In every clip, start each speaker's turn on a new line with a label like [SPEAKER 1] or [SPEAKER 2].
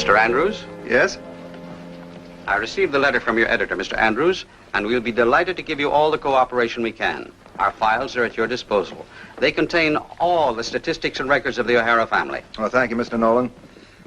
[SPEAKER 1] Mr. Andrews?
[SPEAKER 2] Yes?
[SPEAKER 1] I received the letter from your editor, Mr. Andrews, and we'll be delighted to give you all the cooperation we can. Our files are at your disposal. They contain all the statistics and records of the O'Hara family.
[SPEAKER 2] Well, thank you, Mr. Nolan.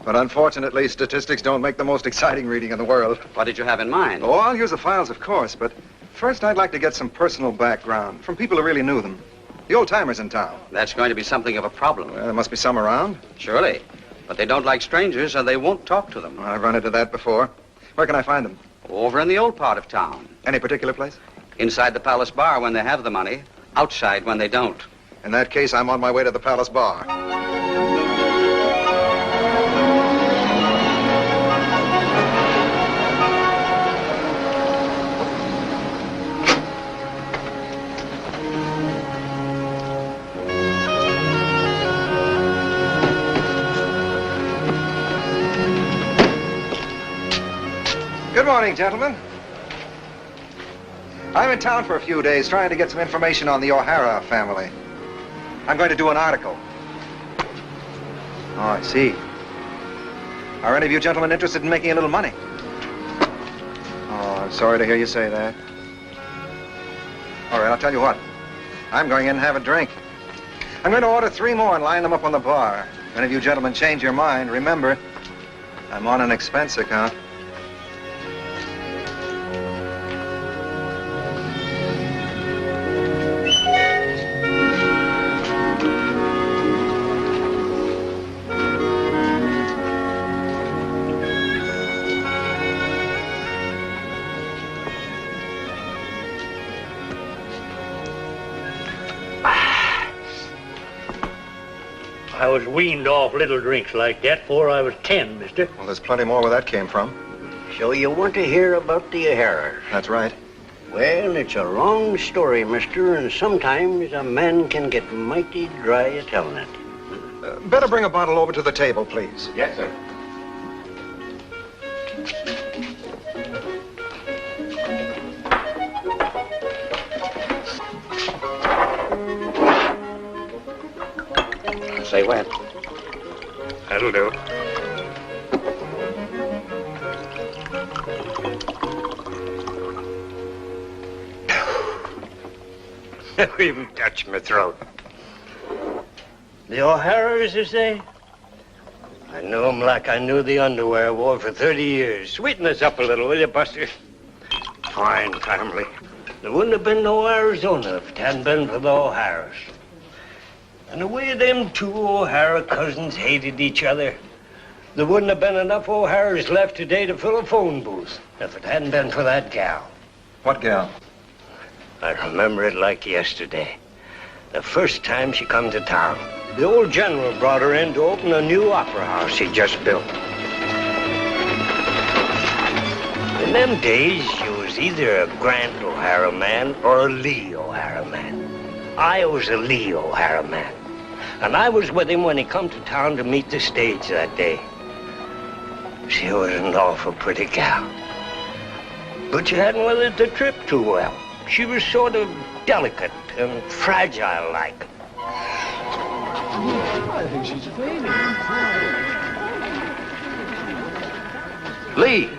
[SPEAKER 2] But unfortunately, statistics don't make the most exciting reading in the world.
[SPEAKER 1] What did you have in mind?
[SPEAKER 2] Oh, I'll use the files, of course, but first I'd like to get some personal background from people who really knew them. The old-timers in town.
[SPEAKER 1] That's going to be something of a problem.
[SPEAKER 2] Well, there must be some around.
[SPEAKER 1] Surely. But they don't like strangers, and they won't talk to them.
[SPEAKER 2] Well, I've run into that before. Where can I find them?
[SPEAKER 1] Over in the old part of town.
[SPEAKER 2] Any particular place?
[SPEAKER 1] Inside the Palace Bar when they have the money. Outside when they don't.
[SPEAKER 2] In that case, I'm on my way to the Palace Bar. Good morning, gentlemen. I'm in town for a few days trying to get some information on the O'Hara family. I'm going to do an article. Oh, I see. Are any of you gentlemen interested in making a little money? Oh, I'm sorry to hear you say that. All right, I'll tell you what. I'm going in and have a drink. I'm going to order 3 more and line them up on the bar. If any of you gentlemen change your mind, remember, I'm on an expense account.
[SPEAKER 3] I was weaned off little drinks like that before I was 10, mister.
[SPEAKER 2] Well, there's plenty more where that came from.
[SPEAKER 4] So you want to hear about the O'Haras?
[SPEAKER 2] That's right.
[SPEAKER 4] Well, it's a long story, mister, and sometimes a man can get mighty dry a telling it.
[SPEAKER 2] Better bring a bottle over to the table, please.
[SPEAKER 1] Yes, sir. Say when.
[SPEAKER 3] That'll do. Never even touched my throat. The O'Haras, you say? I knew 'em like I knew the underwear I wore for 30 years. Sweeten us up a little, will you, Buster? Fine family. There wouldn't have been no Arizona if it hadn't been for the O'Haras. And the way them 2 O'Hara cousins hated each other, there wouldn't have been enough O'Haras left today to fill a phone booth if it hadn't been for that gal.
[SPEAKER 2] What gal?
[SPEAKER 4] I remember it like yesterday. The first time she come to town. The old general brought her in to open a new opera house he just built. In them days, you was either a Grant O'Hara man or a Lee O'Hara man. I was a Lee O'Hara man. And I was with him when he come to town to meet the stage that day. She was an awful pretty gal. But she hadn't weathered the trip too well. She was sort of delicate and fragile-like.
[SPEAKER 5] I think she's fading.
[SPEAKER 6] Lee,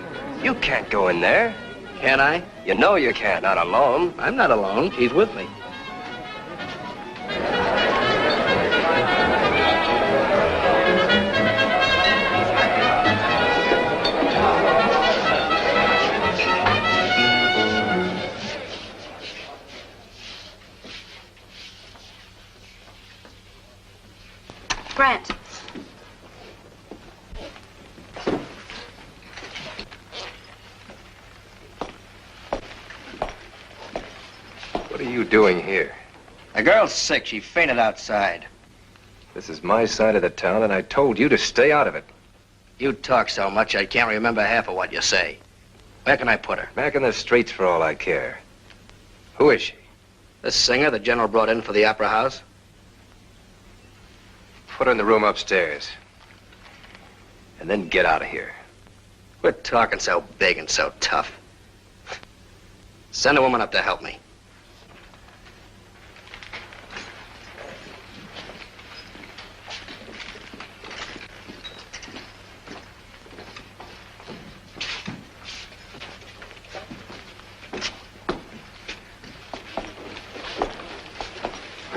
[SPEAKER 6] you can't go in there.
[SPEAKER 1] Can I?
[SPEAKER 6] You know you can't, not alone.
[SPEAKER 1] I'm not alone. She's with me.
[SPEAKER 7] Grant.
[SPEAKER 6] What are you doing here?
[SPEAKER 8] The girl's sick. She fainted outside.
[SPEAKER 6] This is my side of the town, and I told you to stay out of it.
[SPEAKER 8] You talk so much I can't remember half of what you say. Where can I put her?
[SPEAKER 6] Back in the streets for all I care. Who is she?
[SPEAKER 8] The singer the general brought in for the opera house?
[SPEAKER 6] Put her in the room upstairs. And then get out of here.
[SPEAKER 8] Quit talking so big and so tough. Send a woman up to help me.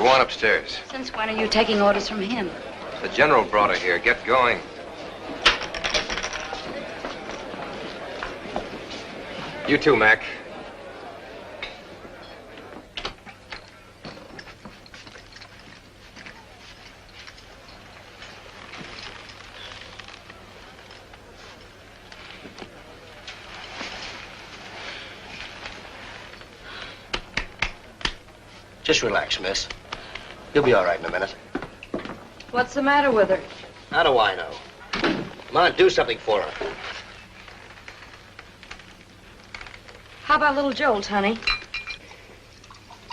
[SPEAKER 6] Go on upstairs.
[SPEAKER 7] Since when are you taking orders from him?
[SPEAKER 6] The general brought her here. Get going. You too, Mac.
[SPEAKER 8] Just relax, miss. You'll be all right in a minute.
[SPEAKER 7] What's the matter with her?
[SPEAKER 8] How do I know? Come on, do something for her.
[SPEAKER 7] How about little Jolt, honey?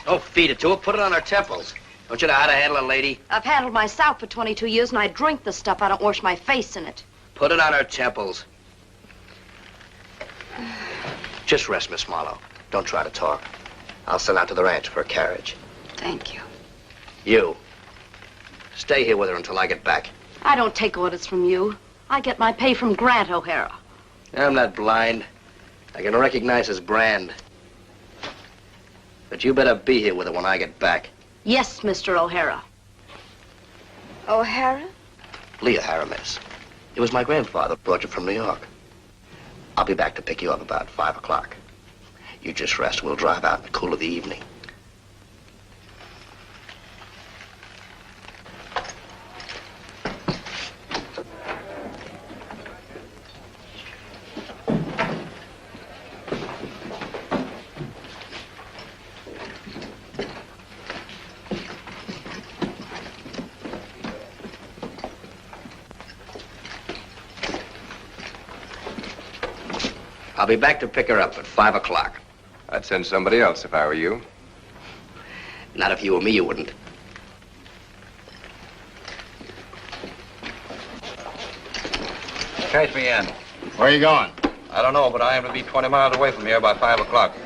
[SPEAKER 8] Don't feed it to her. Put it on her temples. Don't you know how to handle a lady?
[SPEAKER 7] I've handled myself for 22 years, and I drink the stuff. I don't wash my face in it.
[SPEAKER 8] Put it on her temples. Just rest, Miss Marlowe. Don't try to talk. I'll send out to the ranch for a carriage.
[SPEAKER 7] Thank you.
[SPEAKER 8] You. Stay here with her until I get back.
[SPEAKER 7] I don't take orders from you. I get my pay from Grant O'Hara.
[SPEAKER 8] I'm not blind. I can recognize his brand. But you better be here with her when I get back.
[SPEAKER 7] Yes, Mr. O'Hara. O'Hara?
[SPEAKER 8] Lee O'Hara, miss. It was my grandfather who brought you from New York. I'll be back to pick you up about 5 o'clock. You just rest. We'll drive out in the cool of the evening. I'll be back to pick her up at 5 o'clock.
[SPEAKER 6] I'd send somebody else if I were you.
[SPEAKER 8] Not if you were me, you wouldn't.
[SPEAKER 5] Catch me in. Where are you going?
[SPEAKER 1] I don't know, but I am to be 20 miles away from here by 5 o'clock.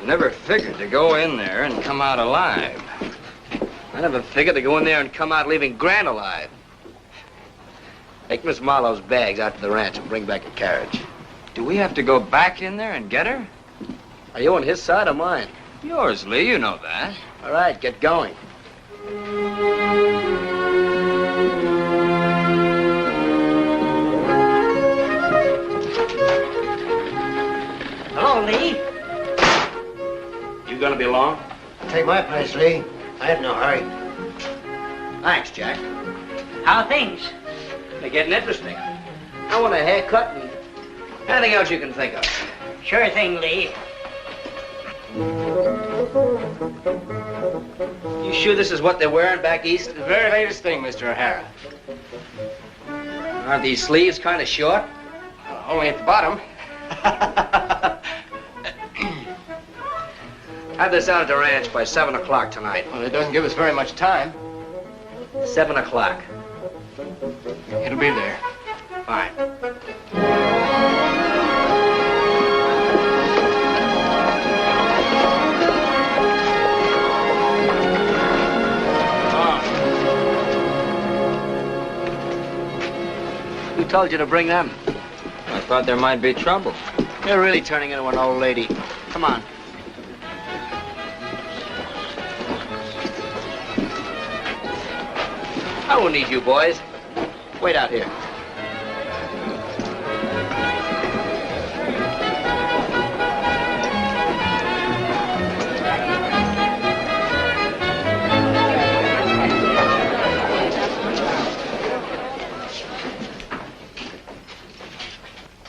[SPEAKER 5] Never figured to go in there and come out alive.
[SPEAKER 8] I never figured to go in there and come out leaving Grant alive. Take Miss Marlowe's bags out to the ranch and bring back a carriage.
[SPEAKER 5] Do we have to go back in there and get her?
[SPEAKER 8] Are you on his side or mine?
[SPEAKER 5] Yours, Lee, you know that.
[SPEAKER 8] All right, get going.
[SPEAKER 3] Hello, Lee.
[SPEAKER 8] You gonna be long?
[SPEAKER 3] Take my place, Lee. I have no hurry.
[SPEAKER 8] Thanks, Jack.
[SPEAKER 3] How are things?
[SPEAKER 8] They're getting interesting. I want a haircut and anything else you can think of.
[SPEAKER 3] Sure thing, Lee.
[SPEAKER 8] You sure this is what they're wearing back east?
[SPEAKER 5] The very latest thing, Mr. O'Hara.
[SPEAKER 8] Aren't these sleeves kind of short?
[SPEAKER 5] Only at the bottom.
[SPEAKER 8] Have this out at the ranch by 7 o'clock tonight.
[SPEAKER 5] Well, it doesn't give us very much time.
[SPEAKER 8] 7 o'clock.
[SPEAKER 5] It'll be there.
[SPEAKER 8] Fine. Who told you to bring them?
[SPEAKER 5] I thought there might be trouble.
[SPEAKER 8] You're really turning into an old lady. Come on. I won't need you boys. Wait out here.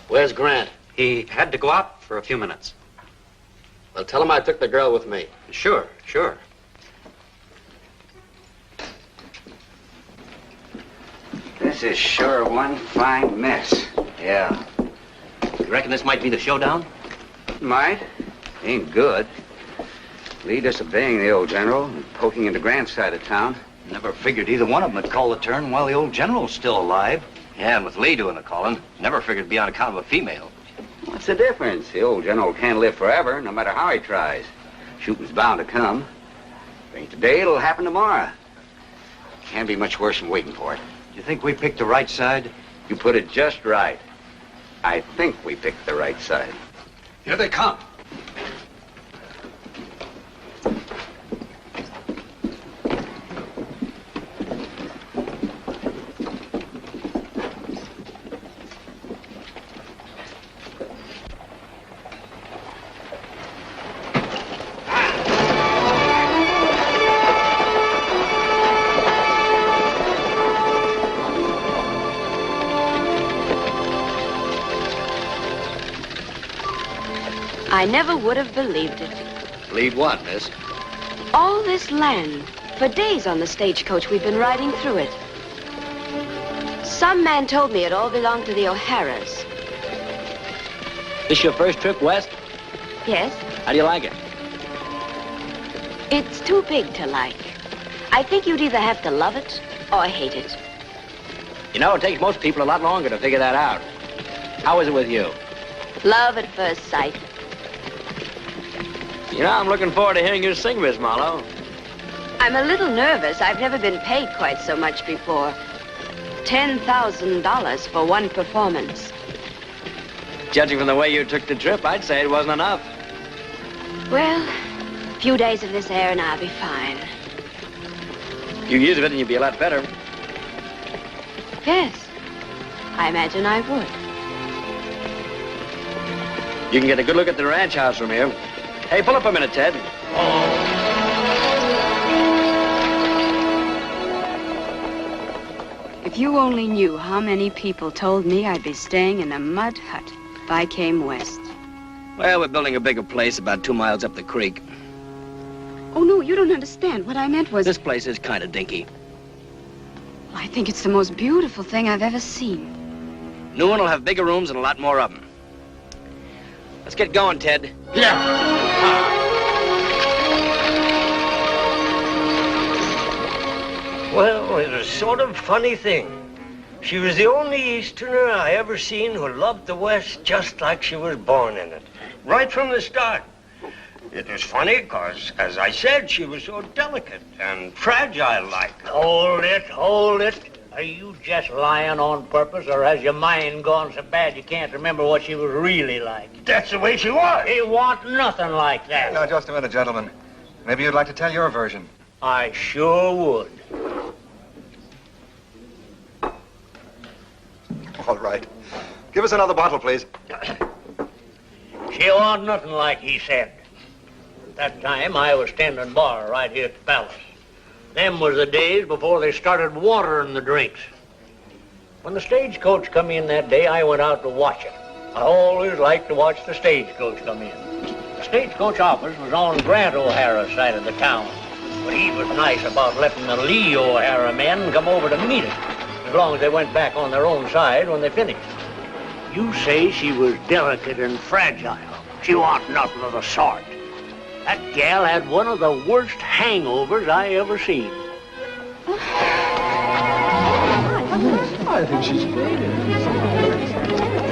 [SPEAKER 8] Where's Grant?
[SPEAKER 1] He had to go out for a few minutes.
[SPEAKER 8] Well, tell him I took the girl with me.
[SPEAKER 1] Sure, sure.
[SPEAKER 5] This is sure one fine mess.
[SPEAKER 8] Yeah. You reckon this might be the showdown?
[SPEAKER 5] Might. Ain't good. Lee disobeying the old general and poking into Grant's side of town.
[SPEAKER 9] Never figured either one of them would call the turn while the old general's still alive.
[SPEAKER 8] Yeah, and with Lee doing the calling, never figured it'd be on account of a female.
[SPEAKER 5] What's the difference? The old general can't live forever, no matter how he tries. Shooting's bound to come. If it ain't today, it'll happen tomorrow.
[SPEAKER 8] Can't be much worse than waiting for it.
[SPEAKER 9] You think we picked the right side?
[SPEAKER 5] You put it just right. I think we picked the right side.
[SPEAKER 10] Here they come.
[SPEAKER 7] I never would have believed it.
[SPEAKER 8] Believe what, miss?
[SPEAKER 7] All this land. For days on the stagecoach, we've been riding through it. Some man told me it all belonged to the O'Haras.
[SPEAKER 11] This your first trip west?
[SPEAKER 7] Yes?
[SPEAKER 11] How do you like it?
[SPEAKER 7] It's too big to like. I think you'd either have to love it or hate it.
[SPEAKER 11] You know, it takes most people a lot longer to figure that out. How is it with you?
[SPEAKER 7] Love at first sight.
[SPEAKER 11] You know, I'm looking forward to hearing you sing, Miss Marlowe.
[SPEAKER 7] I'm a little nervous. I've never been paid quite so much before. $10,000 for one performance.
[SPEAKER 11] Judging from the way you took the trip, I'd say it wasn't enough.
[SPEAKER 7] Well, a few days of this air and I'll be fine.
[SPEAKER 11] A few years of it and you'd be a lot better.
[SPEAKER 7] Yes, I imagine I would.
[SPEAKER 11] You can get a good look at the ranch house from here. Hey, pull up a minute, Ted.
[SPEAKER 12] If you only knew how many people told me I'd be staying in a mud hut if I came west.
[SPEAKER 11] Well, we're building a bigger place about 2 miles up the creek.
[SPEAKER 12] Oh, no, you don't understand. What I meant was...
[SPEAKER 11] This place is kind of dinky.
[SPEAKER 12] I think it's the most beautiful thing I've ever seen.
[SPEAKER 11] New one will have bigger rooms and a lot more of them. Let's get going, Ted.
[SPEAKER 3] Yeah. Well, it was sort of funny thing. She was the only Easterner I ever seen who loved the West just like she was born in it. Right from the start. It was funny because, as I said, she was so delicate and fragile-like.
[SPEAKER 4] Hold it. Are you just lying on purpose, or has your mind gone so bad you can't remember what she was really like?
[SPEAKER 3] That's the way she was.
[SPEAKER 4] He want nothing like that.
[SPEAKER 2] Now, just a minute, gentlemen. Maybe you'd like to tell your version.
[SPEAKER 4] I sure would.
[SPEAKER 2] All right. Give us another bottle, please.
[SPEAKER 4] She want nothing like he said. At that time, I was tending bar right here at the palace. Them was the days before they started watering the drinks. When the stagecoach come in that day, I went out to watch it. I always liked to watch the stagecoach come in. The stagecoach office was on Grant O'Hara's side of the town, but he was nice about letting the Lee O'Hara men come over to meet him, as long as they went back on their own side when they finished. You say she was delicate and fragile. She want nothing of the sort. That gal had one of the worst hangovers I ever seen.
[SPEAKER 10] I think she's faded.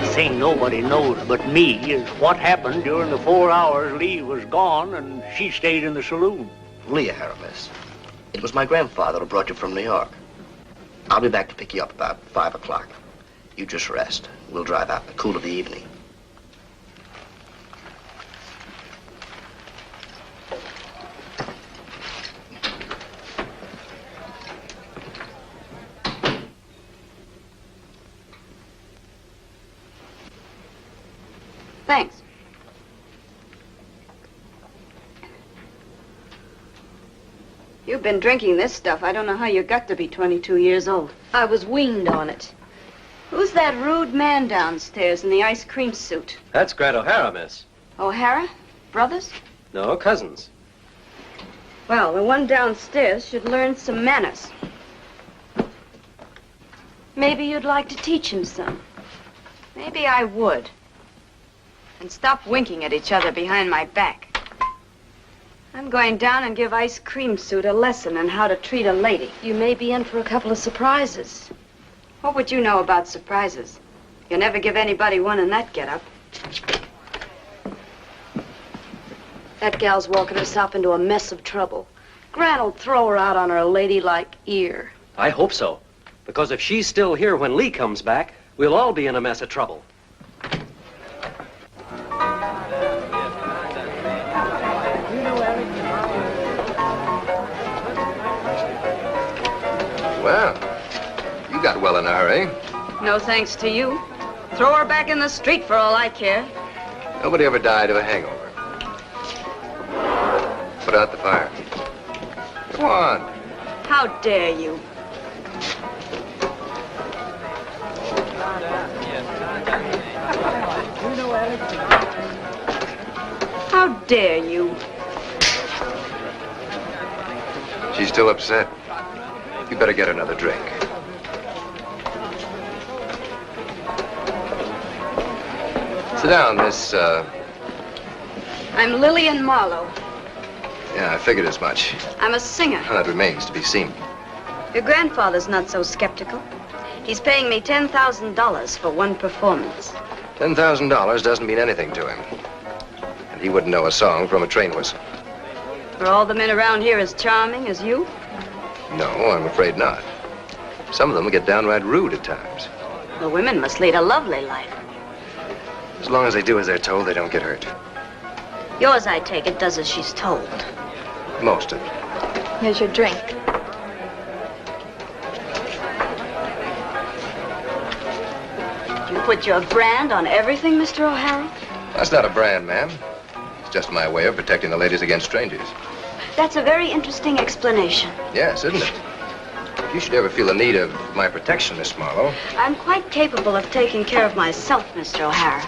[SPEAKER 4] The thing nobody knows but me is what happened during the 4 hours Lee was gone and she stayed in the saloon.
[SPEAKER 8] Lee O'Hara, miss. It was my grandfather who brought you from New York. I'll be back to pick you up about 5 o'clock. You just rest. We'll drive out in the cool of the evening.
[SPEAKER 12] Thanks. You've been drinking this stuff. I don't know how you got to be 22 years old.
[SPEAKER 7] I was weaned on it.
[SPEAKER 12] Who's that rude man downstairs in the ice cream suit?
[SPEAKER 6] That's Grat O'Hara, miss.
[SPEAKER 12] O'Hara? Brothers?
[SPEAKER 6] No, cousins.
[SPEAKER 12] Well, the one downstairs should learn some manners. Maybe you'd like to teach him some. Maybe I would. And stop winking at each other behind my back. I'm going down and give Ice Cream Suit a lesson on how to treat a lady.
[SPEAKER 7] You may be in for a couple of surprises.
[SPEAKER 12] What would you know about surprises? You never give anybody one in that getup.
[SPEAKER 7] That gal's walking herself into a mess of trouble. Grant'll throw her out on her ladylike ear.
[SPEAKER 6] I hope so. Because if she's still here when Lee comes back, we'll all be in a mess of trouble. hurry.
[SPEAKER 12] No thanks to you. Throw her back in the street for all I care.
[SPEAKER 6] Nobody ever died of a hangover. Put out the fire. Come on.
[SPEAKER 12] How dare you? How dare you?
[SPEAKER 6] She's still upset. You better get another drink. Sit down, Miss,
[SPEAKER 12] I'm Lillian Marlowe.
[SPEAKER 6] Yeah, I figured as much.
[SPEAKER 12] I'm a singer.
[SPEAKER 6] Well, that remains to be seen.
[SPEAKER 12] Your grandfather's not so skeptical. He's paying me $10,000 for one performance.
[SPEAKER 6] $10,000 doesn't mean anything to him. And he wouldn't know a song from a train whistle.
[SPEAKER 12] Are all the men around here as charming as you?
[SPEAKER 6] No, I'm afraid not. Some of them get downright rude at times.
[SPEAKER 12] The women must lead a lovely life.
[SPEAKER 6] As long as they do as they're told, they don't get hurt.
[SPEAKER 12] Yours, I take it, does as she's told.
[SPEAKER 6] Most of it.
[SPEAKER 13] Here's your drink.
[SPEAKER 12] You put your brand on everything, Mr. O'Hara?
[SPEAKER 6] That's not a brand, ma'am. It's just my way of protecting the ladies against strangers.
[SPEAKER 12] That's a very interesting explanation.
[SPEAKER 6] Yes, isn't it? If you should ever feel the need of my protection, Miss Marlowe.
[SPEAKER 12] I'm quite capable of taking care of myself, Mr. O'Hara.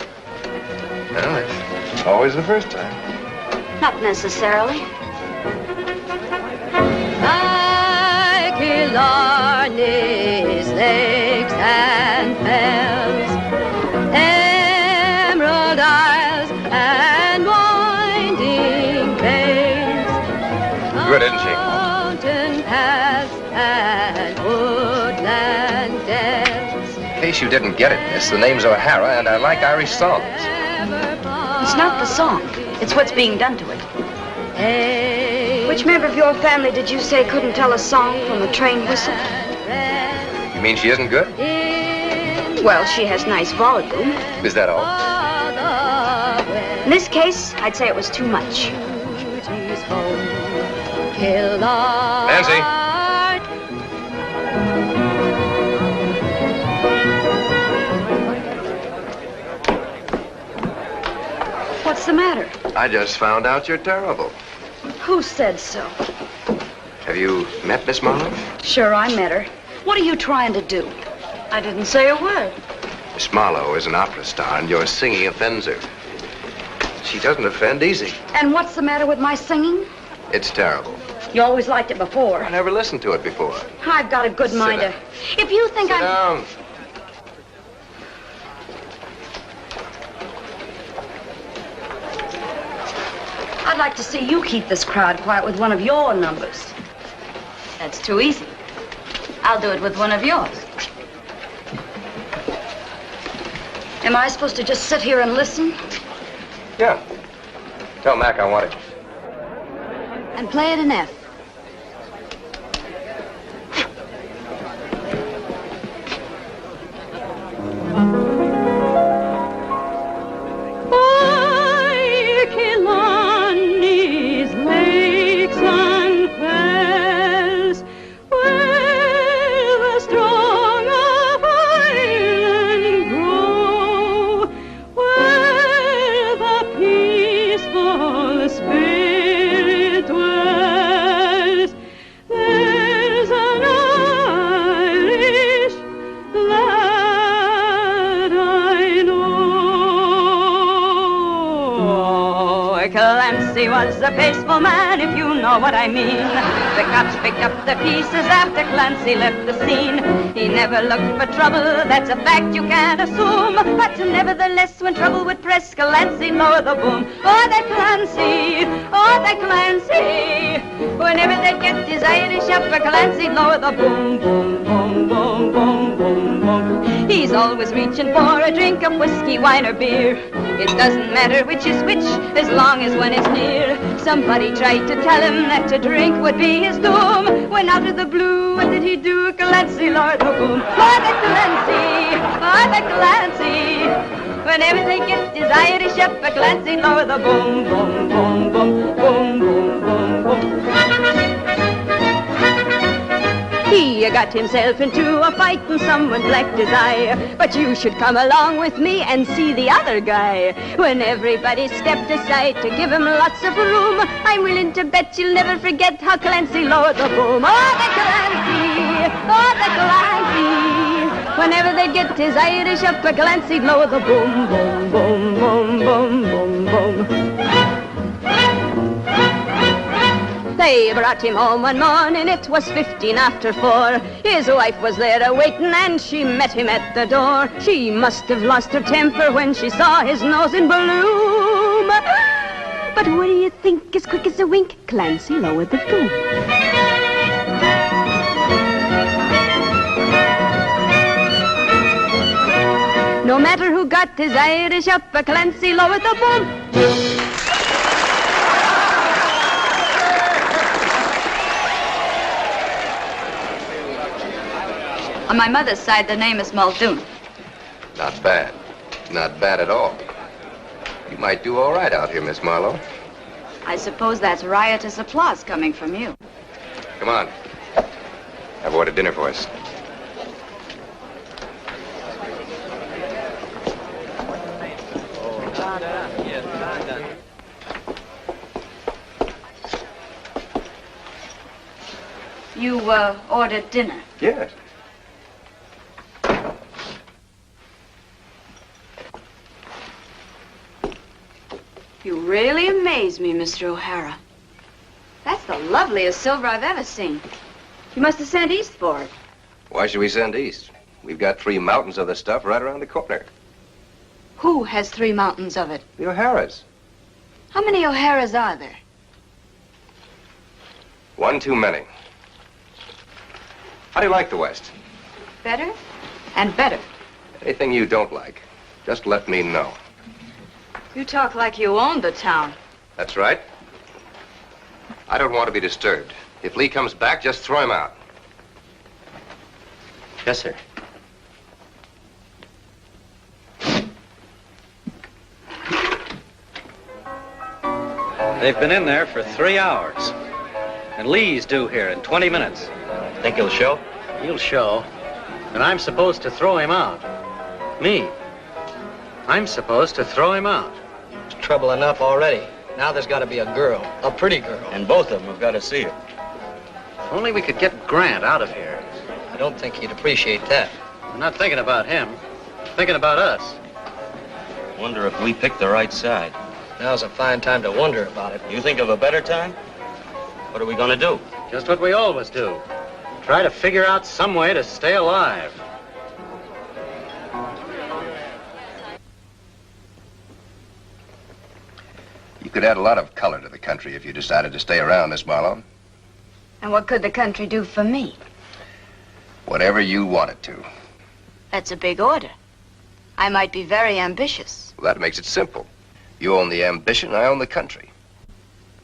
[SPEAKER 6] Well, that's always the first time.
[SPEAKER 12] Not necessarily.
[SPEAKER 14] Like Killarney's lakes and fells, emerald isles and winding vales.
[SPEAKER 6] Good, isn't she?
[SPEAKER 14] Mountain paths and woodland dells.
[SPEAKER 6] In case you didn't get it, miss, the name's O'Hara, and I like Irish songs.
[SPEAKER 12] It's not the song. It's what's being done to it. Which member of your family did you say couldn't tell a song from a train whistle?
[SPEAKER 6] You mean she isn't good?
[SPEAKER 12] Well, she has nice volume.
[SPEAKER 6] Is that all?
[SPEAKER 12] In this case, I'd say it was too much.
[SPEAKER 6] Nancy.
[SPEAKER 12] What's the matter?
[SPEAKER 6] I just found out you're terrible.
[SPEAKER 12] Who said so?
[SPEAKER 6] Have you met Miss Marlowe?
[SPEAKER 12] Sure, I met her. What are you trying to do? I didn't say a word.
[SPEAKER 6] Miss Marlowe is an opera star, and your singing offends her. She doesn't offend easy.
[SPEAKER 12] And what's the matter with my singing?
[SPEAKER 6] It's terrible.
[SPEAKER 12] You always liked it before.
[SPEAKER 6] I never listened to it before.
[SPEAKER 12] I've got a good mind to... If you think
[SPEAKER 6] Sit down.
[SPEAKER 12] I'd like to see you keep this crowd quiet with one of your numbers. That's too easy. I'll do it with one of yours. Am I supposed to just sit here and listen?
[SPEAKER 6] Yeah. Tell Mac I want it.
[SPEAKER 12] And play it in F.
[SPEAKER 14] He was a faithful man, if you know what I mean. The cops picked up the pieces after Clancy left the scene. He never looked for trouble, that's a fact you can't assume. But nevertheless, when trouble would press, Clancy lower the boom. Oh, that Clancy, oh, that Clancy. Whenever they'd get his Irish up, Clancy lower the boom, boom, boom, boom, boom, boom, boom. He's always reaching for a drink of whiskey, wine, or beer. It doesn't matter which is which, as long as one is near. Somebody tried to tell him that to drink would be his doom. When out of the blue, what did he do? Clancy lowered the boom. Oh, that Clancy, oh, that Clancy. Whenever they get his Irish up, Clancy lowered the boom, boom, boom, boom, boom, boom, boom, boom. He got himself into a fight and someone blacked his eye. But you should come along with me and see the other guy. When everybody stepped aside to give him lots of room, I'm willing to bet you'll never forget how Clancy lowered the boom. Oh, the Clancy! Oh, the Clancy! Whenever they'd get his Irish up, the Clancy'd lower the boom, boom, boom, boom, boom, boom, boom. They brought him home one morning, it was 15 after 4. His wife was there a-waiting and she met him at the door. She must have lost her temper when she saw his nose in bloom. But what do you think, as quick as a wink, Clancy lowered the boom. No matter who got his Irish up, a Clancy lowered the boom.
[SPEAKER 12] On my mother's side, the name is Muldoon.
[SPEAKER 6] Not bad. Not bad at all. You might do all right out here, Miss Marlowe.
[SPEAKER 12] I suppose that's riotous applause coming from you.
[SPEAKER 6] Come on. I've ordered dinner for us.
[SPEAKER 12] You, ordered dinner?
[SPEAKER 6] Yes.
[SPEAKER 12] You really amaze me, Mr. O'Hara. That's the loveliest silver I've ever seen. You must have sent east for it.
[SPEAKER 6] Why should we send east? We've got 3 mountains of the stuff right around the corner.
[SPEAKER 12] Who has 3 mountains of it?
[SPEAKER 6] The O'Haras.
[SPEAKER 12] How many O'Haras are there?
[SPEAKER 6] 1 too many. How do you like the West?
[SPEAKER 12] Better and better.
[SPEAKER 6] Anything you don't like, just let me know.
[SPEAKER 12] You talk like you owned the town.
[SPEAKER 6] That's right. I don't want to be disturbed. If Lee comes back, just throw him out.
[SPEAKER 11] Yes, sir.
[SPEAKER 9] They've been in there for 3 hours. And Lee's due here in 20 minutes.
[SPEAKER 11] Think he'll show?
[SPEAKER 9] He'll show. And I'm supposed to throw him out. Me. I'm supposed to throw him out.
[SPEAKER 11] It's trouble enough already. Now there's got to be a girl, a pretty girl.
[SPEAKER 9] And both of them have got to see her. If only we could get Grant out of here.
[SPEAKER 11] I don't think he'd appreciate that.
[SPEAKER 9] I'm not thinking about him. I'm thinking about us.
[SPEAKER 13] Wonder if we picked the right side.
[SPEAKER 11] Now's a fine time to wonder about it.
[SPEAKER 13] You think of a better time? What are we going to do?
[SPEAKER 9] Just what we always do. Try to figure out some way to stay alive.
[SPEAKER 6] You could add a lot of color to the country if you decided to stay around, Miss Marlowe.
[SPEAKER 12] And what could the country do for me?
[SPEAKER 6] Whatever you wanted to.
[SPEAKER 12] That's a big order. I might be very ambitious.
[SPEAKER 6] Well, that makes it simple. You own the ambition, I own the country.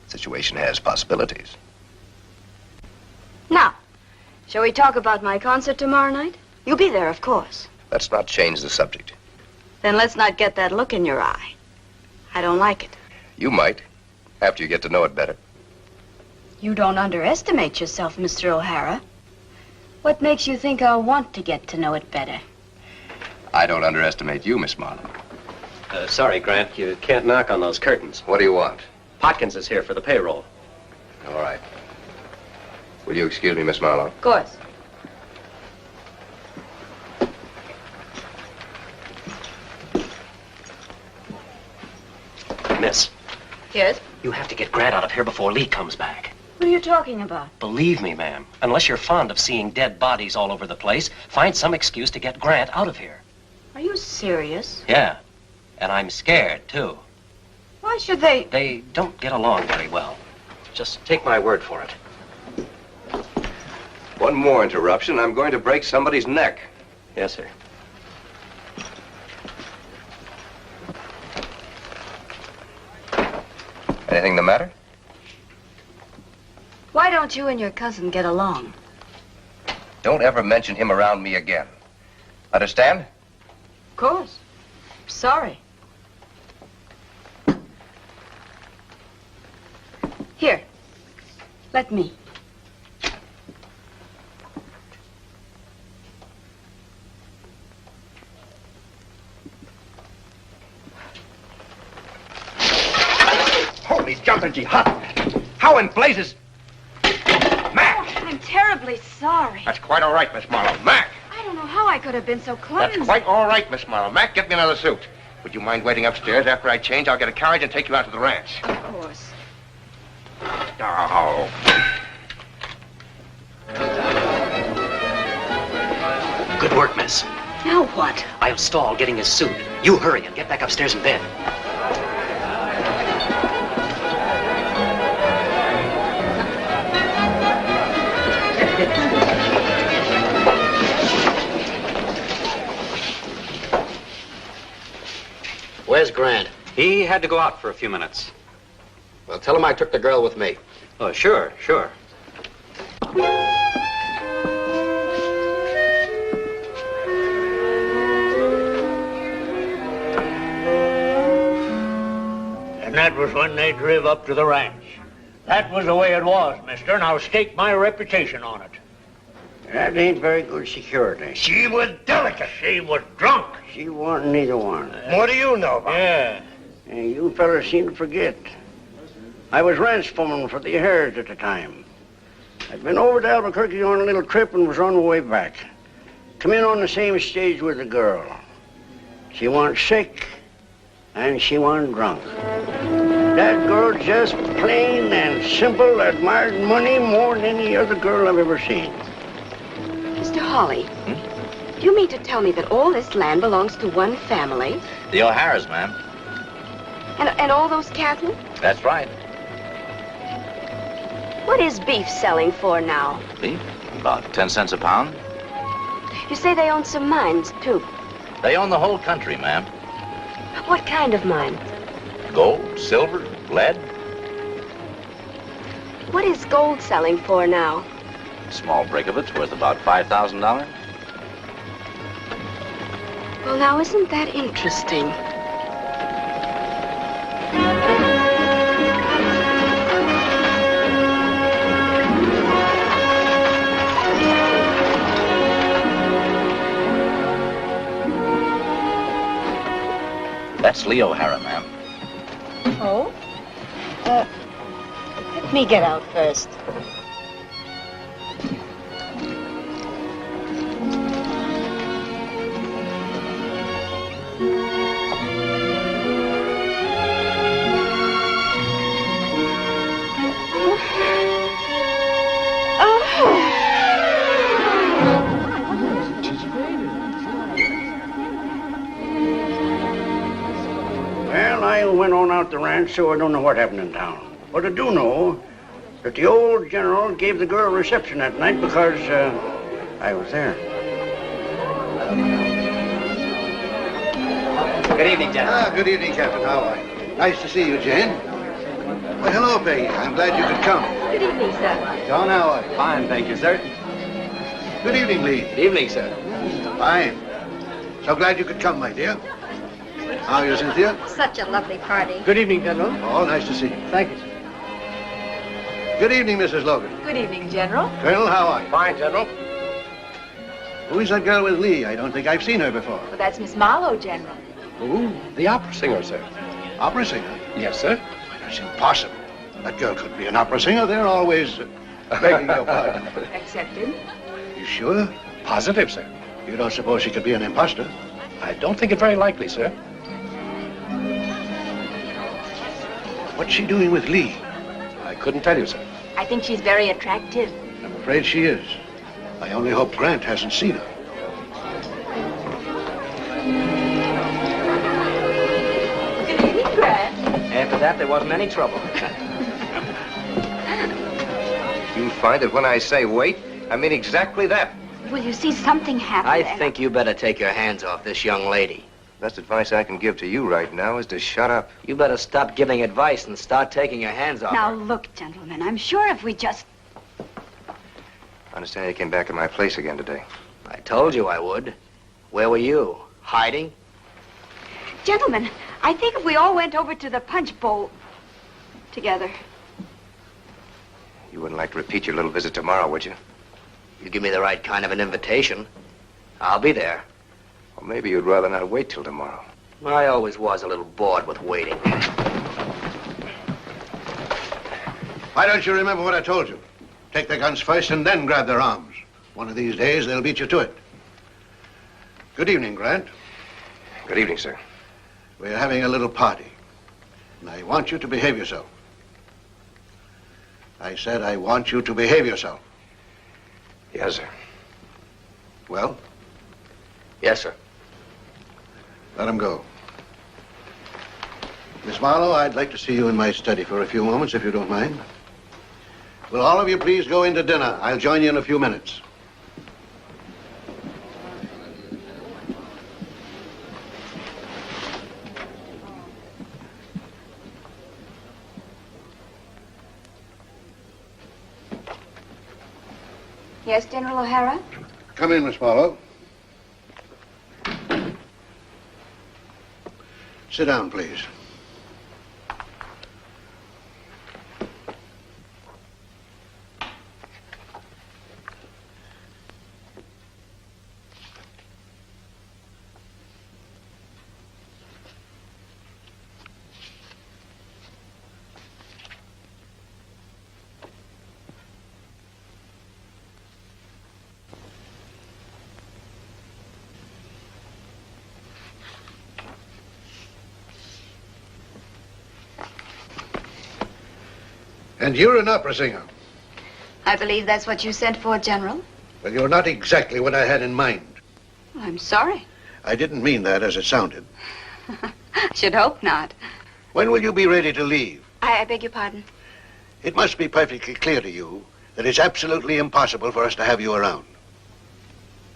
[SPEAKER 6] The situation has possibilities.
[SPEAKER 12] Now, shall we talk about my concert tomorrow night? You'll be there, of course.
[SPEAKER 6] Let's not change the subject.
[SPEAKER 12] Then let's not get that look in your eye. I don't like it.
[SPEAKER 6] You might, after you get to know it better.
[SPEAKER 12] You don't underestimate yourself, Mr. O'Hara. What makes you think I'll want to get to know it better?
[SPEAKER 6] I don't underestimate you, Miss Marlowe.
[SPEAKER 11] Sorry, Grant, you can't knock on those curtains.
[SPEAKER 6] What do you want?
[SPEAKER 11] Potkins is here for the payroll.
[SPEAKER 6] All right. Will you excuse me, Miss Marlowe?
[SPEAKER 12] Of course.
[SPEAKER 11] Miss.
[SPEAKER 12] Yes?
[SPEAKER 11] You have to get Grant out of here before Lee comes back.
[SPEAKER 12] What are you talking about?
[SPEAKER 11] Believe me, ma'am, unless you're fond of seeing dead bodies all over the place, find some excuse to get Grant out of here.
[SPEAKER 12] Are you serious?
[SPEAKER 11] Yeah. And I'm scared, too.
[SPEAKER 12] Why should they?
[SPEAKER 11] They don't get along very well. Just take my word for it.
[SPEAKER 6] One more interruption, I'm going to break somebody's neck.
[SPEAKER 11] Yes, sir.
[SPEAKER 6] Anything the matter?
[SPEAKER 12] Why don't you and your cousin get along?
[SPEAKER 6] Don't ever mention him around me again. Understand?
[SPEAKER 12] Of course. Sorry. Here. Let me.
[SPEAKER 6] jumping, she hot. How in blazes? Mac!
[SPEAKER 12] I'm terribly sorry.
[SPEAKER 6] That's quite all right, Miss Marlowe. Mac!
[SPEAKER 12] I don't know how I could have been so clumsy.
[SPEAKER 6] That's quite all right, Miss Marlowe. Mac, get me another suit. Would you mind waiting upstairs after I change? I'll get a carriage and take you out to the ranch.
[SPEAKER 12] Of course.
[SPEAKER 6] Oh.
[SPEAKER 11] Good work, miss.
[SPEAKER 12] Now what?
[SPEAKER 11] I'll stall getting his suit. You hurry and get back upstairs in bed.
[SPEAKER 1] Where's Grant? He had to go out for a few minutes.
[SPEAKER 8] Well, tell him I took the girl with me.
[SPEAKER 1] Oh, sure.
[SPEAKER 3] And that was when they drove up to the ranch. That was the way it was, mister, and I'll stake my reputation on it.
[SPEAKER 4] That ain't very good security.
[SPEAKER 3] She was delicate. She was drunk.
[SPEAKER 4] She wasn't neither one.
[SPEAKER 3] What do you know about
[SPEAKER 4] Yeah. And you fellas seem to forget. I was ranch foreman for the Harriers at the time. I'd been over to Albuquerque on a little trip and was on the way back. Come in on the same stage with the girl. She wasn't sick, and she wasn't drunk. That girl just plain and simple admired money more than any other girl I've ever seen.
[SPEAKER 7] Mr. Hawley, do you mean to tell me that all this land belongs to one family?
[SPEAKER 15] The O'Haras, ma'am.
[SPEAKER 7] And all those cattle?
[SPEAKER 15] That's right.
[SPEAKER 7] What is beef selling for now?
[SPEAKER 15] Beef? About 10 cents a pound.
[SPEAKER 7] You say they own some mines, too.
[SPEAKER 15] They own the whole country, ma'am.
[SPEAKER 7] What kind of mine?
[SPEAKER 15] Gold, silver, lead.
[SPEAKER 7] What is gold selling for now?
[SPEAKER 15] A small break of it's worth about $5,000.
[SPEAKER 7] Well, now, isn't that interesting?
[SPEAKER 15] That's Lee O'Hara, ma'am.
[SPEAKER 7] Oh? Let me get out first.
[SPEAKER 4] Well, I went on out the ranch, so I don't know what happened in town. But I do know that the old general gave the girl a reception that night because I was there.
[SPEAKER 11] Good evening, gentlemen.
[SPEAKER 2] Good evening, Captain. How are you? Nice to see you, Jane. Well, hello, Peggy. I'm glad you could come.
[SPEAKER 7] Good evening, sir.
[SPEAKER 2] John, how are you?
[SPEAKER 9] Fine, thank you, sir.
[SPEAKER 2] Good evening, Lee.
[SPEAKER 11] Good evening, sir.
[SPEAKER 2] Fine. So glad you could come, my dear. How are you, Cynthia?
[SPEAKER 16] Such a lovely party.
[SPEAKER 2] Good evening, General. Oh, nice to see you.
[SPEAKER 16] Thank you.
[SPEAKER 2] Good evening, Mrs. Logan.
[SPEAKER 12] Good evening, General.
[SPEAKER 2] Colonel, how are you?
[SPEAKER 6] Fine, General.
[SPEAKER 2] Who is that girl with Lee? I don't think I've seen her before.
[SPEAKER 12] Well, that's Miss Marlowe, General.
[SPEAKER 6] Who? The opera singer, sir.
[SPEAKER 2] Opera singer?
[SPEAKER 6] Yes, sir.
[SPEAKER 2] Why, that's impossible. That girl couldn't be an opera singer. They're always begging your pardon.
[SPEAKER 12] Accepted.
[SPEAKER 2] You sure?
[SPEAKER 6] Positive, sir.
[SPEAKER 2] You don't suppose she could be an imposter?
[SPEAKER 6] I don't think it very likely, sir.
[SPEAKER 2] What's she doing with Lee?
[SPEAKER 6] I couldn't tell you, sir.
[SPEAKER 12] I think she's very attractive.
[SPEAKER 2] I'm afraid she is. I only hope Grant hasn't seen her.
[SPEAKER 12] Good evening, Grat.
[SPEAKER 11] After that, there wasn't any trouble.
[SPEAKER 6] You'll find that when I say wait, I mean exactly that.
[SPEAKER 16] Will you see something happen?
[SPEAKER 11] I think you better take your hands off this young lady.
[SPEAKER 6] Best advice I can give to you right now is to shut up.
[SPEAKER 11] You better stop giving advice and start taking your hands off
[SPEAKER 16] Now,
[SPEAKER 11] her.
[SPEAKER 16] look, gentlemen, I'm sure if we just...
[SPEAKER 6] I understand you came back to my place again today.
[SPEAKER 11] I told you I would. Where were you? Hiding?
[SPEAKER 16] Gentlemen, I think if we all went over to the punch bowl together.
[SPEAKER 6] You wouldn't like to repeat your little visit tomorrow, would you?
[SPEAKER 11] You give me the right kind of an invitation, I'll be there.
[SPEAKER 6] Or maybe you'd rather not wait till tomorrow.
[SPEAKER 11] I always was a little bored with waiting.
[SPEAKER 17] Why don't you remember what I told you? Take their guns first and then grab their arms. One of these days, they'll beat you to it. Good evening, Grant.
[SPEAKER 6] Good evening, sir.
[SPEAKER 17] We're having a little party, and I want you to behave yourself. I said I want you to behave yourself.
[SPEAKER 6] Yes, sir.
[SPEAKER 17] Well?
[SPEAKER 8] Yes, sir.
[SPEAKER 17] Let him go. Miss Marlowe, I'd like to see you in my study for a few moments, if you don't mind. Will all of you please go into dinner? I'll join you in a few minutes.
[SPEAKER 12] Yes, General O'Hara?
[SPEAKER 17] Come in, Miss Marlowe. Sit down, please. And you're an opera singer.
[SPEAKER 12] I believe that's what you sent for, General.
[SPEAKER 17] Well, you're not exactly what I had in mind.
[SPEAKER 12] Well, I'm sorry.
[SPEAKER 17] I didn't mean that as it sounded.
[SPEAKER 12] Should hope not.
[SPEAKER 17] When will you be ready to leave?
[SPEAKER 12] I beg your pardon.
[SPEAKER 17] It must be perfectly clear to you that it's absolutely impossible for us to have you around.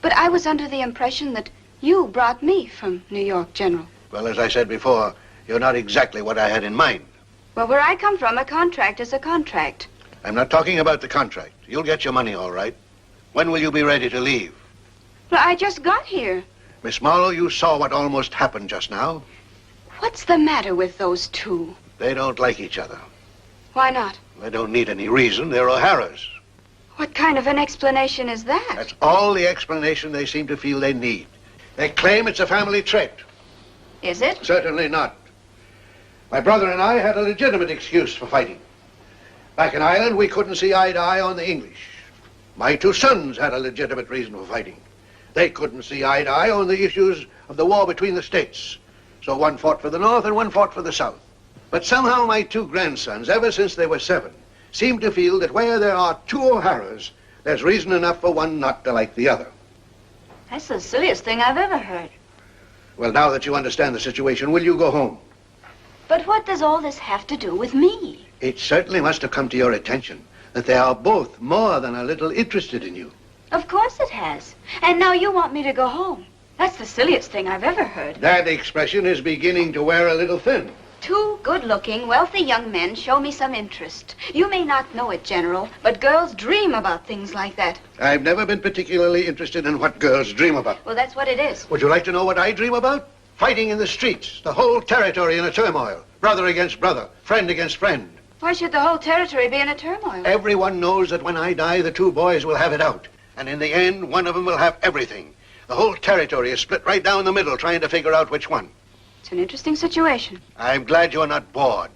[SPEAKER 12] But I was under the impression that you brought me from New York, General.
[SPEAKER 17] Well, as I said before, you're not exactly what I had in mind.
[SPEAKER 12] Well, where I come from, a contract is a contract.
[SPEAKER 17] I'm not talking about the contract. You'll get your money all right. When will you be ready to leave?
[SPEAKER 12] Well, I just got here.
[SPEAKER 17] Miss Marlowe, you saw what almost happened just now.
[SPEAKER 12] What's the matter with those two?
[SPEAKER 17] They don't like each other.
[SPEAKER 12] Why not?
[SPEAKER 17] They don't need any reason. They're O'Haras.
[SPEAKER 12] What kind of an explanation is that?
[SPEAKER 17] That's all the explanation they seem to feel they need. They claim it's a family trait.
[SPEAKER 12] Is it?
[SPEAKER 17] Certainly not. My brother and I had a legitimate excuse for fighting. Back in Ireland, we couldn't see eye to eye on the English. My two sons had a legitimate reason for fighting. They couldn't see eye to eye on the issues of the war between the states. So one fought for the North and one fought for the South. But somehow my two grandsons, ever since they were 7, seem to feel that where there are two O'Haras, there's reason enough for one not to like the other.
[SPEAKER 12] That's the silliest thing I've ever heard.
[SPEAKER 17] Well, now that you understand the situation, will you go home?
[SPEAKER 12] But what does all this have to do with me?
[SPEAKER 17] It certainly must have come to your attention that they are both more than a little interested in you.
[SPEAKER 12] Of course it has. And now you want me to go home. That's the silliest thing I've ever heard.
[SPEAKER 17] That expression is beginning to wear a little thin.
[SPEAKER 12] Two good-looking, wealthy young men show me some interest. You may not know it, General, but girls dream about things like that.
[SPEAKER 17] I've never been particularly interested in what girls dream about.
[SPEAKER 12] Well, that's what it is.
[SPEAKER 17] Would you like to know what I dream about? Fighting in the streets, the whole territory in a turmoil. Brother against brother, friend against friend.
[SPEAKER 12] Why should the whole territory be in a turmoil?
[SPEAKER 17] Everyone knows that when I die, the two boys will have it out. And in the end, one of them will have everything. The whole territory is split right down the middle, trying to figure out which one.
[SPEAKER 12] It's an interesting situation.
[SPEAKER 17] I'm glad you're not bored.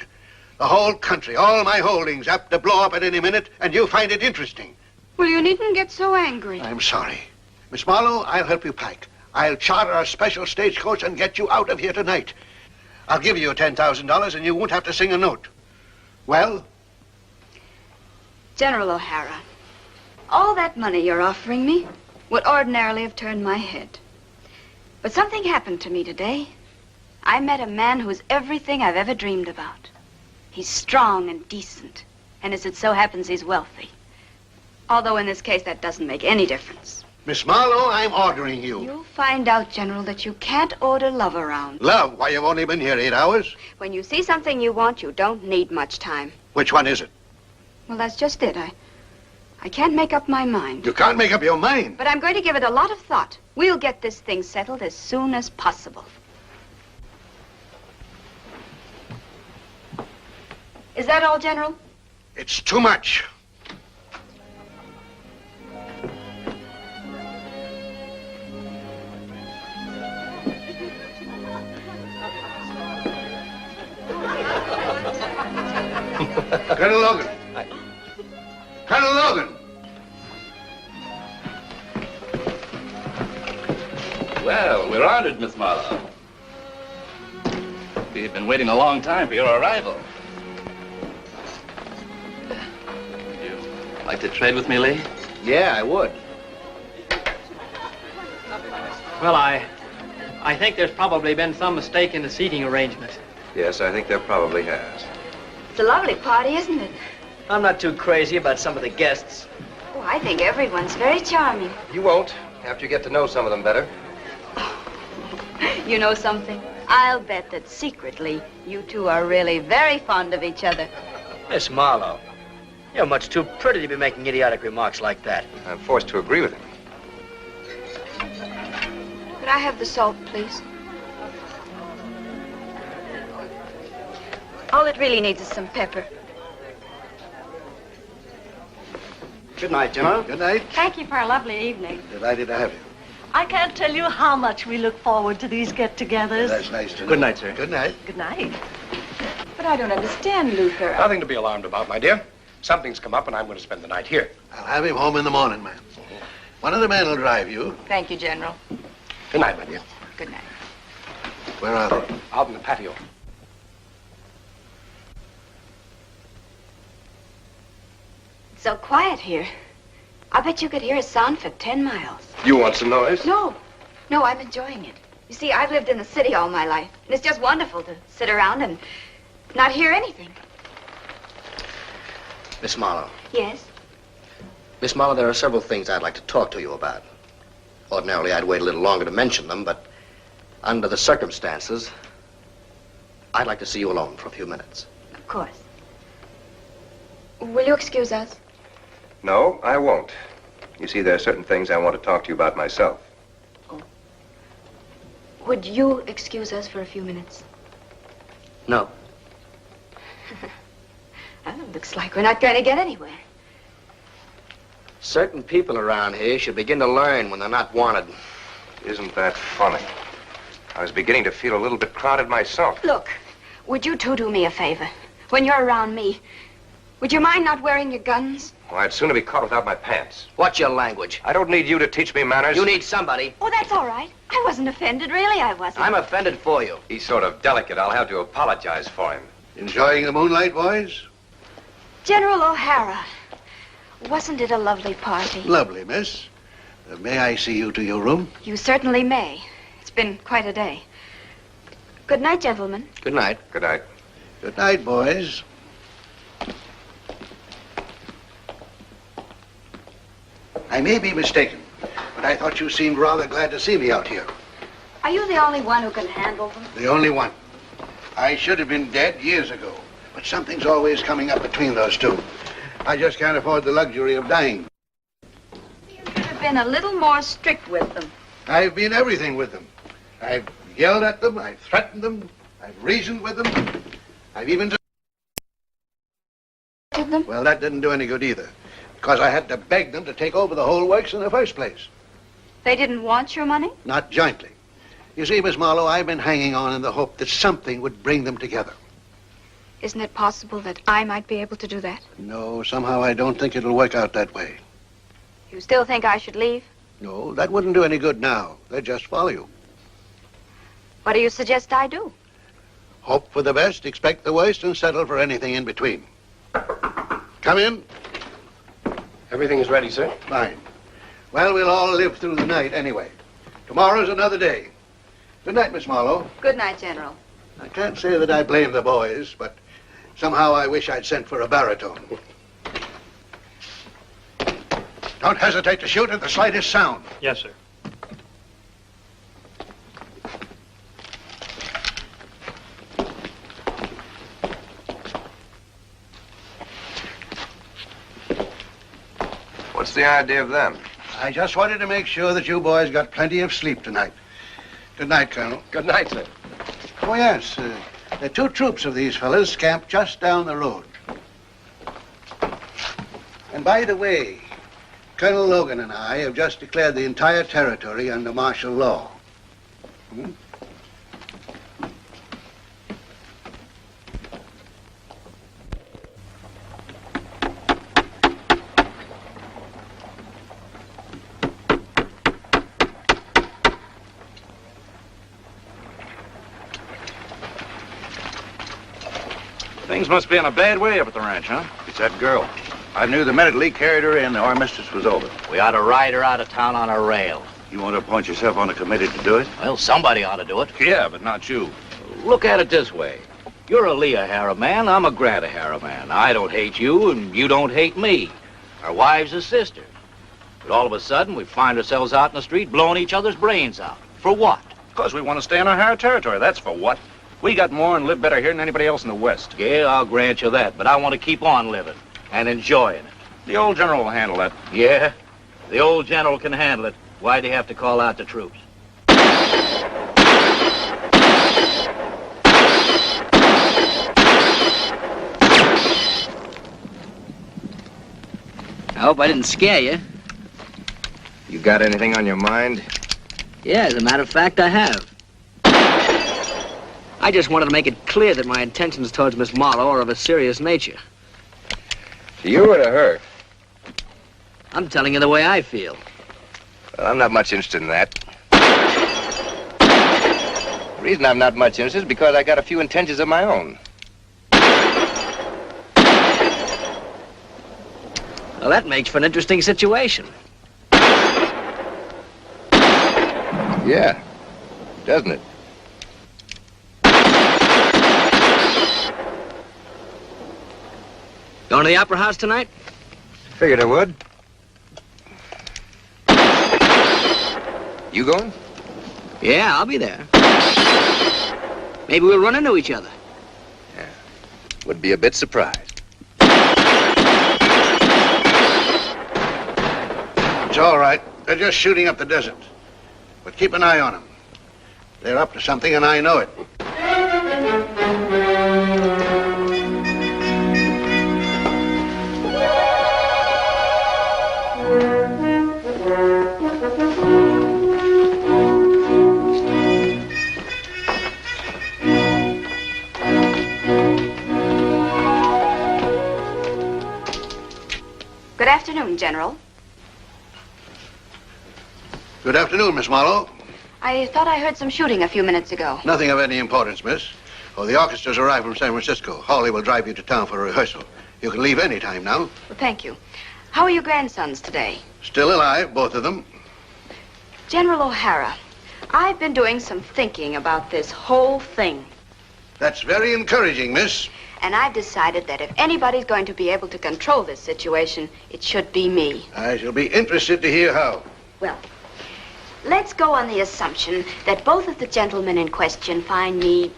[SPEAKER 17] The whole country, all my holdings, apt to blow up at any minute, and you find it interesting.
[SPEAKER 12] Well, you needn't get so angry.
[SPEAKER 17] I'm sorry. Miss Marlowe, I'll help you pack. I'll charter a special stagecoach and get you out of here tonight. I'll give you $10,000 and you won't have to sing a note. Well?
[SPEAKER 12] General O'Hara, all that money you're offering me would ordinarily have turned my head. But something happened to me today. I met a man who's everything I've ever dreamed about. He's strong and decent, and as it so happens, he's wealthy. Although in this case, that doesn't make any difference.
[SPEAKER 17] Miss Marlowe, I'm ordering you.
[SPEAKER 12] You'll find out, General, that you can't order love around.
[SPEAKER 17] Love? Why, you've only been here 8 hours.
[SPEAKER 12] When you see something you want, you don't need much time.
[SPEAKER 17] Which one is it?
[SPEAKER 12] Well, that's just it. I can't make up my mind.
[SPEAKER 17] You can't make up your mind?
[SPEAKER 12] But I'm going to give it a lot of thought. We'll get this thing settled as soon as possible. Is that all, General?
[SPEAKER 17] It's too much. Colonel Logan.
[SPEAKER 15] honored, Miss Marlowe. We've been waiting a long time for your arrival. Would you like to trade with me, Lee?
[SPEAKER 11] Yeah, I would.
[SPEAKER 9] Well, I think there's probably been some mistake in the seating arrangement.
[SPEAKER 6] Yes, I think there probably has.
[SPEAKER 12] It's a lovely party, isn't it?
[SPEAKER 11] I'm not too crazy about some of the guests.
[SPEAKER 12] Oh, I think everyone's very charming.
[SPEAKER 6] You won't, after you get to know some of them better.
[SPEAKER 12] You know something? I'll bet that secretly you two are really very fond of each other.
[SPEAKER 11] Miss Marlowe, you're much too pretty to be making idiotic remarks like that.
[SPEAKER 6] I'm forced to agree with him.
[SPEAKER 12] Could I have the salt, please? All it really needs is some pepper.
[SPEAKER 17] Good night, General. Good night.
[SPEAKER 14] Thank you for a lovely evening.
[SPEAKER 17] Delighted to have you.
[SPEAKER 10] I can't tell you how much we look forward to these get-togethers.
[SPEAKER 17] That's nice to know.
[SPEAKER 13] Good night, sir.
[SPEAKER 17] Good night.
[SPEAKER 10] Good night.
[SPEAKER 12] But I don't understand, Luther.
[SPEAKER 18] Nothing to be alarmed about, my dear. Something's come up, and I'm going to spend the night here.
[SPEAKER 17] I'll have him home in the morning, ma'am. One of the men will drive you.
[SPEAKER 12] Thank you, General.
[SPEAKER 18] Good night, my dear.
[SPEAKER 12] Good night.
[SPEAKER 17] Where are they?
[SPEAKER 18] Out in the patio.
[SPEAKER 12] It's so quiet here. I bet you could hear a sound for 10 miles.
[SPEAKER 18] You want some noise?
[SPEAKER 12] No, I'm enjoying it. You see, I've lived in the city all my life, and it's just wonderful to sit around and not hear anything.
[SPEAKER 8] Miss Marlowe.
[SPEAKER 12] Yes?
[SPEAKER 8] Miss Marlowe, there are several things I'd like to talk to you about. Ordinarily, I'd wait a little longer to mention them, but under the circumstances, I'd like to see you alone for a few minutes.
[SPEAKER 12] Of course. Will you excuse us?
[SPEAKER 6] No, I won't. You see, there are certain things I want to talk to you about myself.
[SPEAKER 12] Would you excuse us for a few minutes?
[SPEAKER 8] No.
[SPEAKER 12] Looks like we're not going to get anywhere.
[SPEAKER 8] Certain people around here should begin to learn when they're not wanted.
[SPEAKER 6] Isn't that funny? I was beginning to feel a little bit crowded myself.
[SPEAKER 12] Look, would you two do me a favor? When you're around me, would you mind not wearing your guns?
[SPEAKER 6] Well, I'd sooner be caught without my pants.
[SPEAKER 8] What's your language?
[SPEAKER 6] I don't need you to teach me manners.
[SPEAKER 8] You need somebody.
[SPEAKER 12] Oh, that's all right. I wasn't offended, really, I wasn't.
[SPEAKER 8] I'm offended for you.
[SPEAKER 6] He's sort of delicate. I'll have to apologize for him.
[SPEAKER 17] Enjoying the moonlight, boys?
[SPEAKER 12] General O'Hara, wasn't it a lovely party?
[SPEAKER 17] Lovely, miss. May I see you to your room?
[SPEAKER 12] You certainly may. It's been quite a day. Good night, gentlemen.
[SPEAKER 8] Good night.
[SPEAKER 6] Good night.
[SPEAKER 17] Good night, boys. I may be mistaken, but I thought you seemed rather glad to see me out here.
[SPEAKER 12] Are you the only one who can handle them?
[SPEAKER 17] The only one. I should have been dead years ago, but something's always coming up between those two. I just can't afford the luxury of dying.
[SPEAKER 12] You should have been a little more strict with them.
[SPEAKER 17] I've been everything with them. I've yelled at them, I've threatened them, I've reasoned with them, I've even...
[SPEAKER 12] Them?
[SPEAKER 17] Well, that didn't do any good either, because I had to beg them to take over the whole works in the first place.
[SPEAKER 12] They didn't want your money?
[SPEAKER 17] Not jointly. You see, Miss Marlowe, I've been hanging on in the hope that something would bring them together.
[SPEAKER 12] Isn't it possible that I might be able to do that?
[SPEAKER 17] No, somehow I don't think it'll work out that way.
[SPEAKER 12] You still think I should leave?
[SPEAKER 17] No, that wouldn't do any good now. They'd just follow you.
[SPEAKER 12] What do you suggest I do?
[SPEAKER 17] Hope for the best, expect the worst, and settle for anything in between. Come in.
[SPEAKER 18] Everything is ready, sir.
[SPEAKER 17] Fine. Well, we'll all live through the night anyway. Tomorrow's another day. Good night, Miss Marlowe.
[SPEAKER 12] Good night, General.
[SPEAKER 17] I can't say that I blame the boys, but somehow I wish I'd sent for a baritone. Don't hesitate to shoot at the slightest sound.
[SPEAKER 13] Yes, sir.
[SPEAKER 6] What's the idea of them?
[SPEAKER 17] I just wanted to make sure that you boys got plenty of sleep tonight. Good night, Colonel.
[SPEAKER 18] Good night, sir.
[SPEAKER 17] Oh, yes. There are two troops of these fellas camped just down the road. And by the way, Colonel Logan and I have just declared the entire territory under martial law. Hmm?
[SPEAKER 19] Things must be in a bad way up at the ranch, huh?
[SPEAKER 20] It's that girl. I knew the minute Lee carried her in, our mistress was over.
[SPEAKER 15] We ought to ride her out of town on a rail.
[SPEAKER 20] You want to appoint yourself on a committee to do it?
[SPEAKER 15] Well, somebody ought to do it.
[SPEAKER 19] Yeah, but not you.
[SPEAKER 5] Look at it this way. You're a Lee O'Hara man, I'm a Grat O'Hara man. I don't hate you, and you don't hate me. Our wives are sisters. But all of a sudden, we find ourselves out in the street blowing each other's brains out. For what?
[SPEAKER 19] Because we want to stay in O'Hara territory, that's for what. We got more and live better here than anybody else in the West.
[SPEAKER 5] Yeah, I'll grant you that, but I want to keep on living and enjoying it.
[SPEAKER 19] The old general will handle that.
[SPEAKER 5] Yeah, the old general can handle it. Why'd he have to call out the troops?
[SPEAKER 11] I hope I didn't scare you.
[SPEAKER 6] You got anything on your mind?
[SPEAKER 11] Yeah, as a matter of fact, I have. I just wanted to make it clear that my intentions towards Miss Marlowe are of a serious nature.
[SPEAKER 6] To you or to her?
[SPEAKER 11] I'm telling you the way I feel.
[SPEAKER 6] Well, I'm not much interested in that. The reason I'm not much interested is because I got a few intentions of my own.
[SPEAKER 11] Well, that makes for an interesting situation.
[SPEAKER 6] Yeah, doesn't it?
[SPEAKER 11] Going to the Opera House tonight?
[SPEAKER 6] Figured I would. You going?
[SPEAKER 11] Yeah, I'll be there. Maybe we'll run into each other.
[SPEAKER 6] Yeah, would be a bit surprised.
[SPEAKER 17] It's all right. They're just shooting up the desert. But keep an eye on them. They're up to something, and I know it.
[SPEAKER 12] Good afternoon, General.
[SPEAKER 17] Good afternoon, Miss Marlowe.
[SPEAKER 12] I thought I heard some shooting a few minutes ago.
[SPEAKER 17] Nothing of any importance, miss. Oh, the orchestra's arrived from San Francisco. Hawley will drive you to town for a rehearsal. You can leave any time now.
[SPEAKER 12] Well, thank you. How are your grandsons today?
[SPEAKER 17] Still alive, both of them.
[SPEAKER 12] General O'Hara, I've been doing some thinking about this whole thing.
[SPEAKER 17] That's very encouraging, miss.
[SPEAKER 12] And I've decided that if anybody's going to be able to control this situation, it should be me.
[SPEAKER 17] I shall be interested to hear how.
[SPEAKER 12] Well, let's go on the assumption that both of the gentlemen in question find me,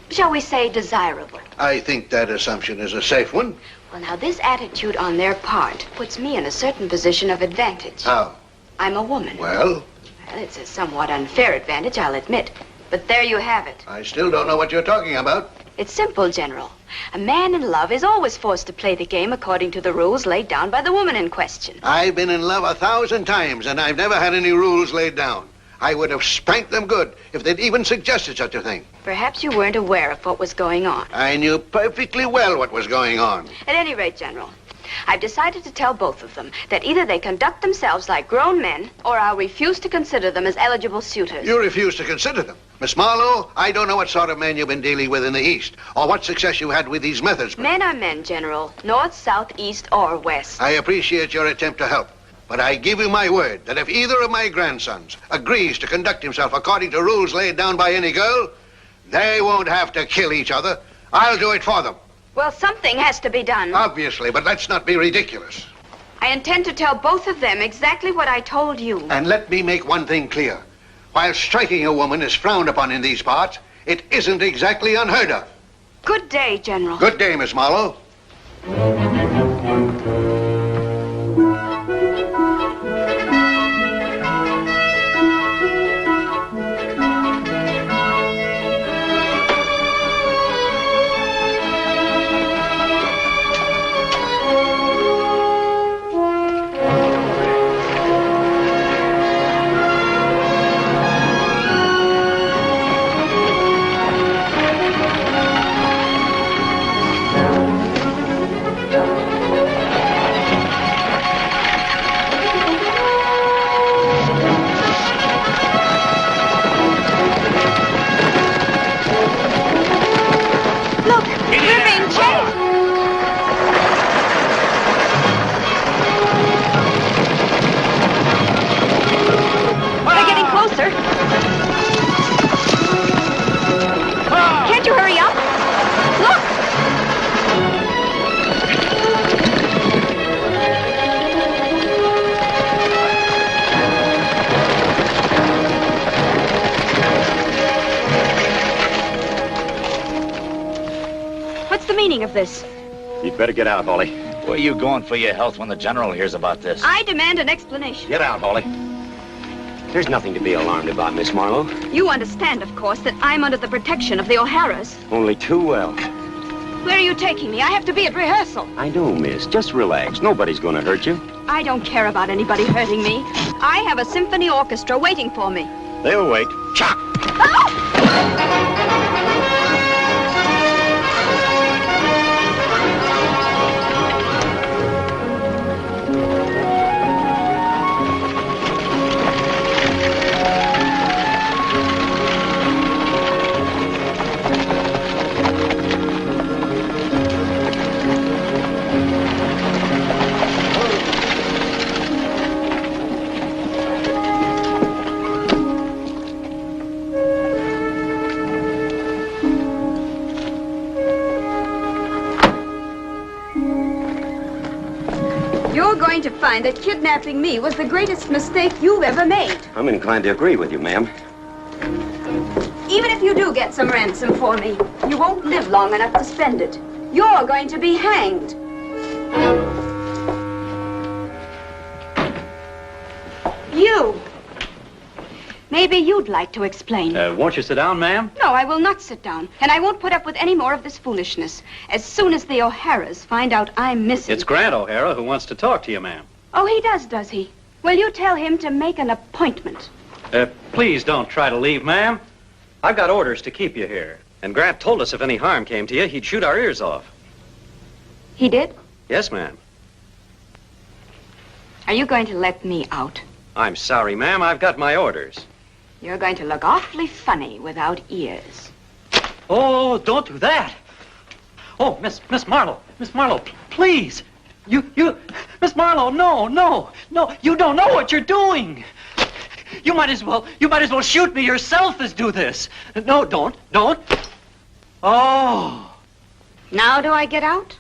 [SPEAKER 12] shall we say, desirable.
[SPEAKER 17] I think that assumption is a safe one.
[SPEAKER 12] Well, now, this attitude on their part puts me in a certain position of advantage.
[SPEAKER 17] How?
[SPEAKER 12] I'm a woman.
[SPEAKER 17] Well?
[SPEAKER 12] Well, it's a somewhat unfair advantage, I'll admit. But there you have it.
[SPEAKER 17] I still don't know what you're talking about.
[SPEAKER 12] It's simple, General. A man in love is always forced to play the game according to the rules laid down by the woman in question.
[SPEAKER 17] I've been in love 1,000 times, and I've never had any rules laid down. I would have spanked them good if they'd even suggested such a thing.
[SPEAKER 12] Perhaps you weren't aware of what was going on.
[SPEAKER 17] I knew perfectly well what was going on.
[SPEAKER 12] At any rate, General, I've decided to tell both of them that either they conduct themselves like grown men, or I'll refuse to consider them as eligible suitors.
[SPEAKER 17] You refuse to consider them? Miss Marlowe, I don't know what sort of men you've been dealing with in the East, or what success you had with these methods.
[SPEAKER 12] Men are men, General. North, south, east, or west.
[SPEAKER 17] I appreciate your attempt to help, but I give you my word that if either of my grandsons agrees to conduct himself according to rules laid down by any girl, they won't have to kill each other. I'll do it for them.
[SPEAKER 12] Well, something has to be done.
[SPEAKER 17] Obviously, but let's not be ridiculous.
[SPEAKER 12] I intend to tell both of them exactly what I told you.
[SPEAKER 17] And let me make one thing clear. While striking a woman is frowned upon in these parts, it isn't exactly unheard of.
[SPEAKER 12] Good day, General.
[SPEAKER 17] Good day, Miss Marlowe.
[SPEAKER 16] meaning of this?
[SPEAKER 5] You'd better get out, Holly. Where are you going for your health when the General hears about this?
[SPEAKER 16] I demand an explanation.
[SPEAKER 5] Get out, Holly.
[SPEAKER 11] There's nothing to be alarmed about, Miss Marlowe.
[SPEAKER 16] You understand, of course, that I'm under the protection of the O'Haras.
[SPEAKER 11] Only too well.
[SPEAKER 16] Where are you taking me? I have to be at rehearsal.
[SPEAKER 11] I know, miss. Just relax. Nobody's going to hurt you.
[SPEAKER 16] I don't care about anybody hurting me. I have a symphony orchestra waiting for me.
[SPEAKER 5] They'll wait. Chop!
[SPEAKER 16] To find that kidnapping me was the greatest mistake you've ever made.
[SPEAKER 11] I'm inclined to agree with you, ma'am.
[SPEAKER 16] Even if you do get some ransom for me, you won't live long enough to spend it. You're going to be hanged. You. Maybe you'd like to explain.
[SPEAKER 9] Won't you sit down, ma'am?
[SPEAKER 16] No, I will not sit down. And I won't put up with any more of this foolishness. As soon as the O'Haras find out I'm missing...
[SPEAKER 9] It's Grant O'Hara who wants to talk to you, ma'am.
[SPEAKER 16] Oh, he does he? Will you tell him to make an appointment?
[SPEAKER 9] Please don't try to leave, ma'am. I've got orders to keep you here. And Grant told us if any harm came to you, he'd shoot our ears off.
[SPEAKER 16] He did?
[SPEAKER 9] Yes, ma'am.
[SPEAKER 16] Are you going to let me out?
[SPEAKER 9] I'm sorry, ma'am. I've got my orders.
[SPEAKER 16] You're going to look awfully funny without ears.
[SPEAKER 9] Oh, don't do that. Oh, Miss Marlowe. Miss Marlowe, please. Miss Marlowe, no. You don't know what you're doing. You might as well shoot me yourself as do this. No, don't. Oh.
[SPEAKER 16] Now do I get out?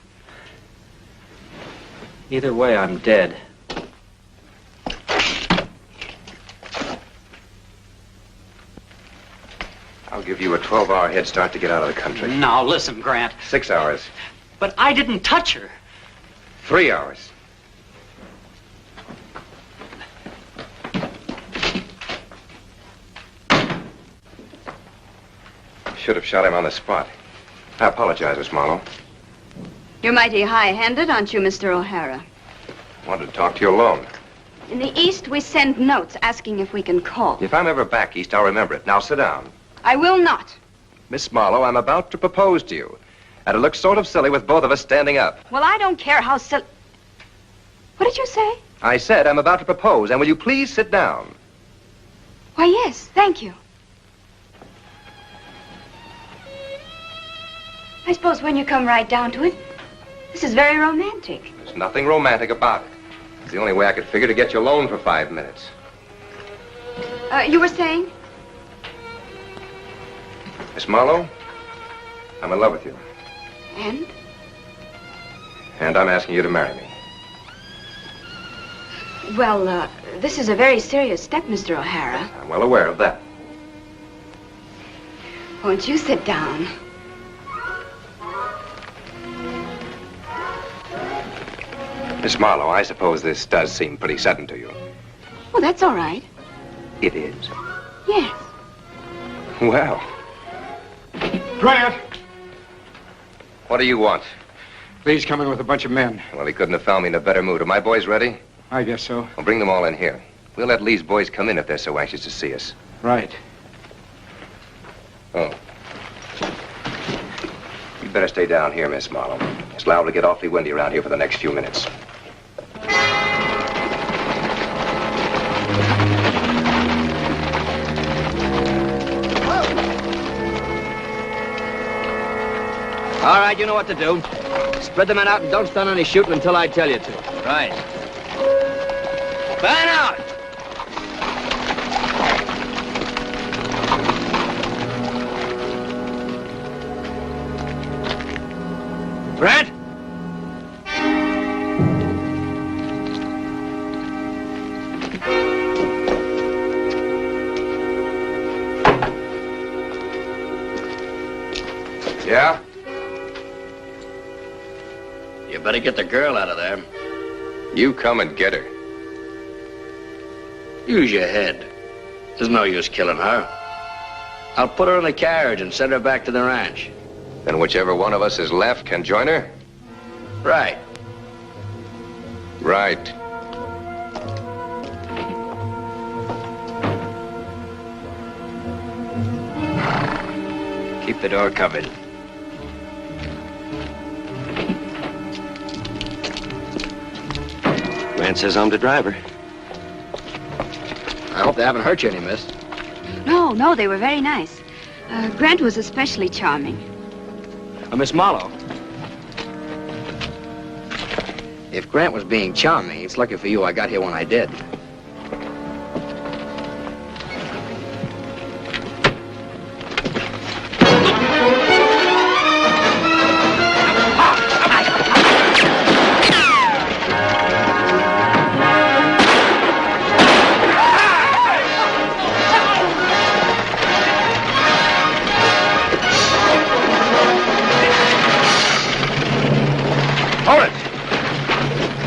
[SPEAKER 9] Either way, I'm dead.
[SPEAKER 6] I'll give you a 12-hour head start to get out of the country.
[SPEAKER 9] Now, listen, Grant.
[SPEAKER 6] 6 hours.
[SPEAKER 9] But I didn't touch her.
[SPEAKER 6] 3 hours. Should have shot him on the spot. I apologize, Miss Marlowe.
[SPEAKER 16] You're mighty high-handed, aren't you, Mr. O'Hara?
[SPEAKER 6] Wanted to talk to you alone.
[SPEAKER 16] In the East, we send notes asking if we can call.
[SPEAKER 6] If I'm ever back East, I'll remember it. Now, sit down.
[SPEAKER 16] I will not.
[SPEAKER 6] Miss Marlowe, I'm about to propose to you. And it looks sort of silly with both of us standing up.
[SPEAKER 16] Well, I don't care how silly... What did you say?
[SPEAKER 6] I said I'm about to propose, and will you please sit down?
[SPEAKER 16] Why, yes, thank you. I suppose when you come right down to it, this is very romantic.
[SPEAKER 6] There's nothing romantic about it. It's the only way I could figure to get you alone for 5 minutes.
[SPEAKER 16] You were saying?
[SPEAKER 6] Miss Marlowe, I'm in love with you.
[SPEAKER 16] And?
[SPEAKER 6] And I'm asking you to marry me.
[SPEAKER 16] Well, this is a very serious step, Mr. O'Hara.
[SPEAKER 6] I'm well aware of that.
[SPEAKER 16] Won't you sit down?
[SPEAKER 6] Miss Marlowe, I suppose this does seem pretty sudden to you.
[SPEAKER 16] Oh, that's all right.
[SPEAKER 6] It is?
[SPEAKER 16] Yes.
[SPEAKER 6] Well.
[SPEAKER 18] Grant!
[SPEAKER 6] What do you want?
[SPEAKER 18] Lee's coming with a bunch of men.
[SPEAKER 6] Well, he couldn't have found me in a better mood. Are my boys ready?
[SPEAKER 18] I guess so.
[SPEAKER 6] Well, bring them all in here. We'll let Lee's boys come in if they're so anxious to see us.
[SPEAKER 18] Right.
[SPEAKER 6] Oh. You'd better stay down here, Miss Marlowe. It's liable to get awfully windy around here for the next few minutes.
[SPEAKER 11] All right, you know what to do. Spread the men out and don't start any shooting until I tell you to. Right. Fan out! Grant?
[SPEAKER 6] Yeah?
[SPEAKER 11] You better get the girl out of there.
[SPEAKER 6] You come and get her.
[SPEAKER 11] Use your head. There's no use killing her. I'll put her in a carriage and send her back to the ranch.
[SPEAKER 6] Then whichever one of us is left can join her?
[SPEAKER 11] Right.
[SPEAKER 6] Right.
[SPEAKER 11] Keep the door covered.
[SPEAKER 15] Grant says I'm the driver.
[SPEAKER 11] I hope they haven't hurt you any, miss.
[SPEAKER 12] No, they were very nice. Grant was especially charming.
[SPEAKER 11] Miss Marlowe. If Grant was being charming, it's lucky for you I got here when I did.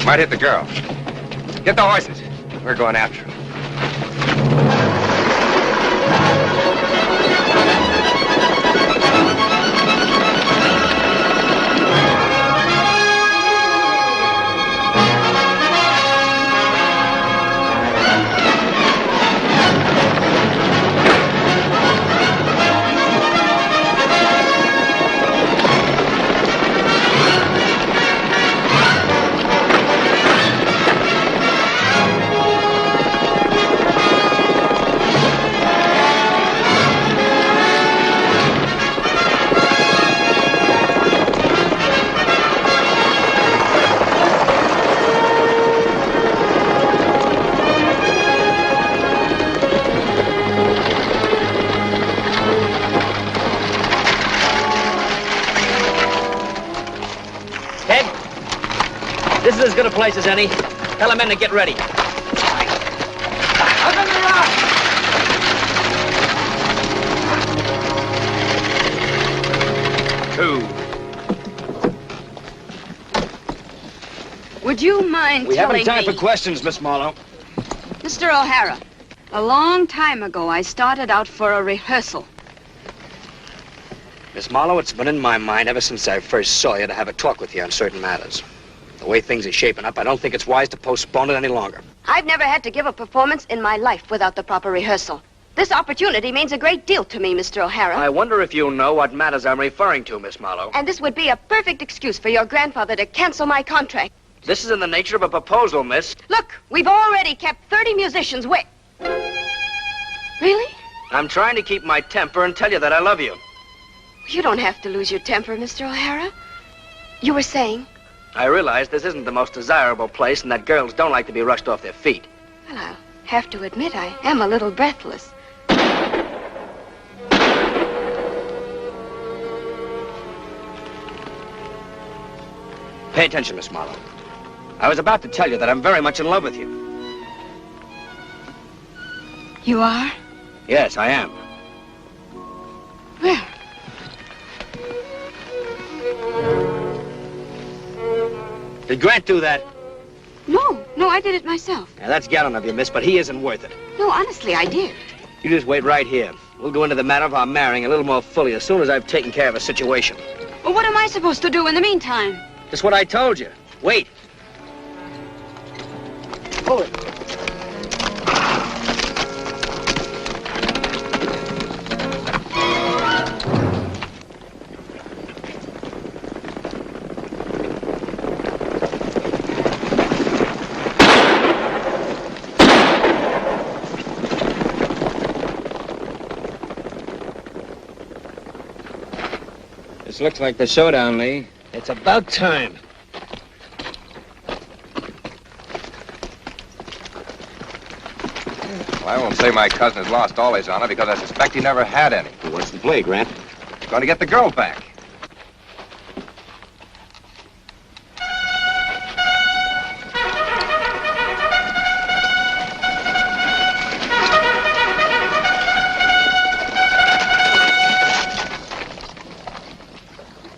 [SPEAKER 6] Might hit the girl. Get the horses. We're going after him.
[SPEAKER 11] This is as good a place as any. Tell the men to get ready. Two.
[SPEAKER 12] Would you mind
[SPEAKER 11] We
[SPEAKER 12] telling
[SPEAKER 11] haven't time
[SPEAKER 12] me,
[SPEAKER 11] for questions, Miss Marlowe.
[SPEAKER 12] Mr. O'Hara, a long time ago I started out for a rehearsal.
[SPEAKER 11] Miss Marlowe, it's been in my mind ever since I first saw you to have a talk with you on certain matters. The way things are shaping up, I don't think it's wise to postpone it any longer.
[SPEAKER 12] I've never had to give a performance in my life without the proper rehearsal. This opportunity means a great deal to me, Mr. O'Hara.
[SPEAKER 11] I wonder if you know what matters I'm referring to, Miss Marlowe.
[SPEAKER 12] And this would be a perfect excuse for your grandfather to cancel my contract.
[SPEAKER 11] This is in the nature of a proposal, miss.
[SPEAKER 12] Look, we've already kept 30 musicians wait. Really?
[SPEAKER 11] I'm trying to keep my temper and tell you that I love you.
[SPEAKER 12] You don't have to lose your temper, Mr. O'Hara. You were saying?
[SPEAKER 11] I realize this isn't the most desirable place and that girls don't like to be rushed off their feet.
[SPEAKER 12] Well, I'll have to admit I am a little breathless.
[SPEAKER 11] Pay attention, Miss Marlowe. I was about to tell you that I'm very much in love with you.
[SPEAKER 12] You are?
[SPEAKER 11] Yes, I am.
[SPEAKER 12] Well.
[SPEAKER 11] Did Grant do that?
[SPEAKER 12] No, I did it myself.
[SPEAKER 11] Now, that's gallant of you, miss, but he isn't worth it.
[SPEAKER 12] No, honestly, I did.
[SPEAKER 11] You just wait right here. We'll go into the matter of our marrying a little more fully as soon as I've taken care of a situation.
[SPEAKER 12] Well, what am I supposed to do in the meantime?
[SPEAKER 11] Just what I told you. Wait. Pull it. This looks like the showdown, Lee. It's about time.
[SPEAKER 6] Well, I won't say my cousin has lost all his honor because I suspect he never had any.
[SPEAKER 15] What's the play, Grant?
[SPEAKER 6] Going to get the girl back.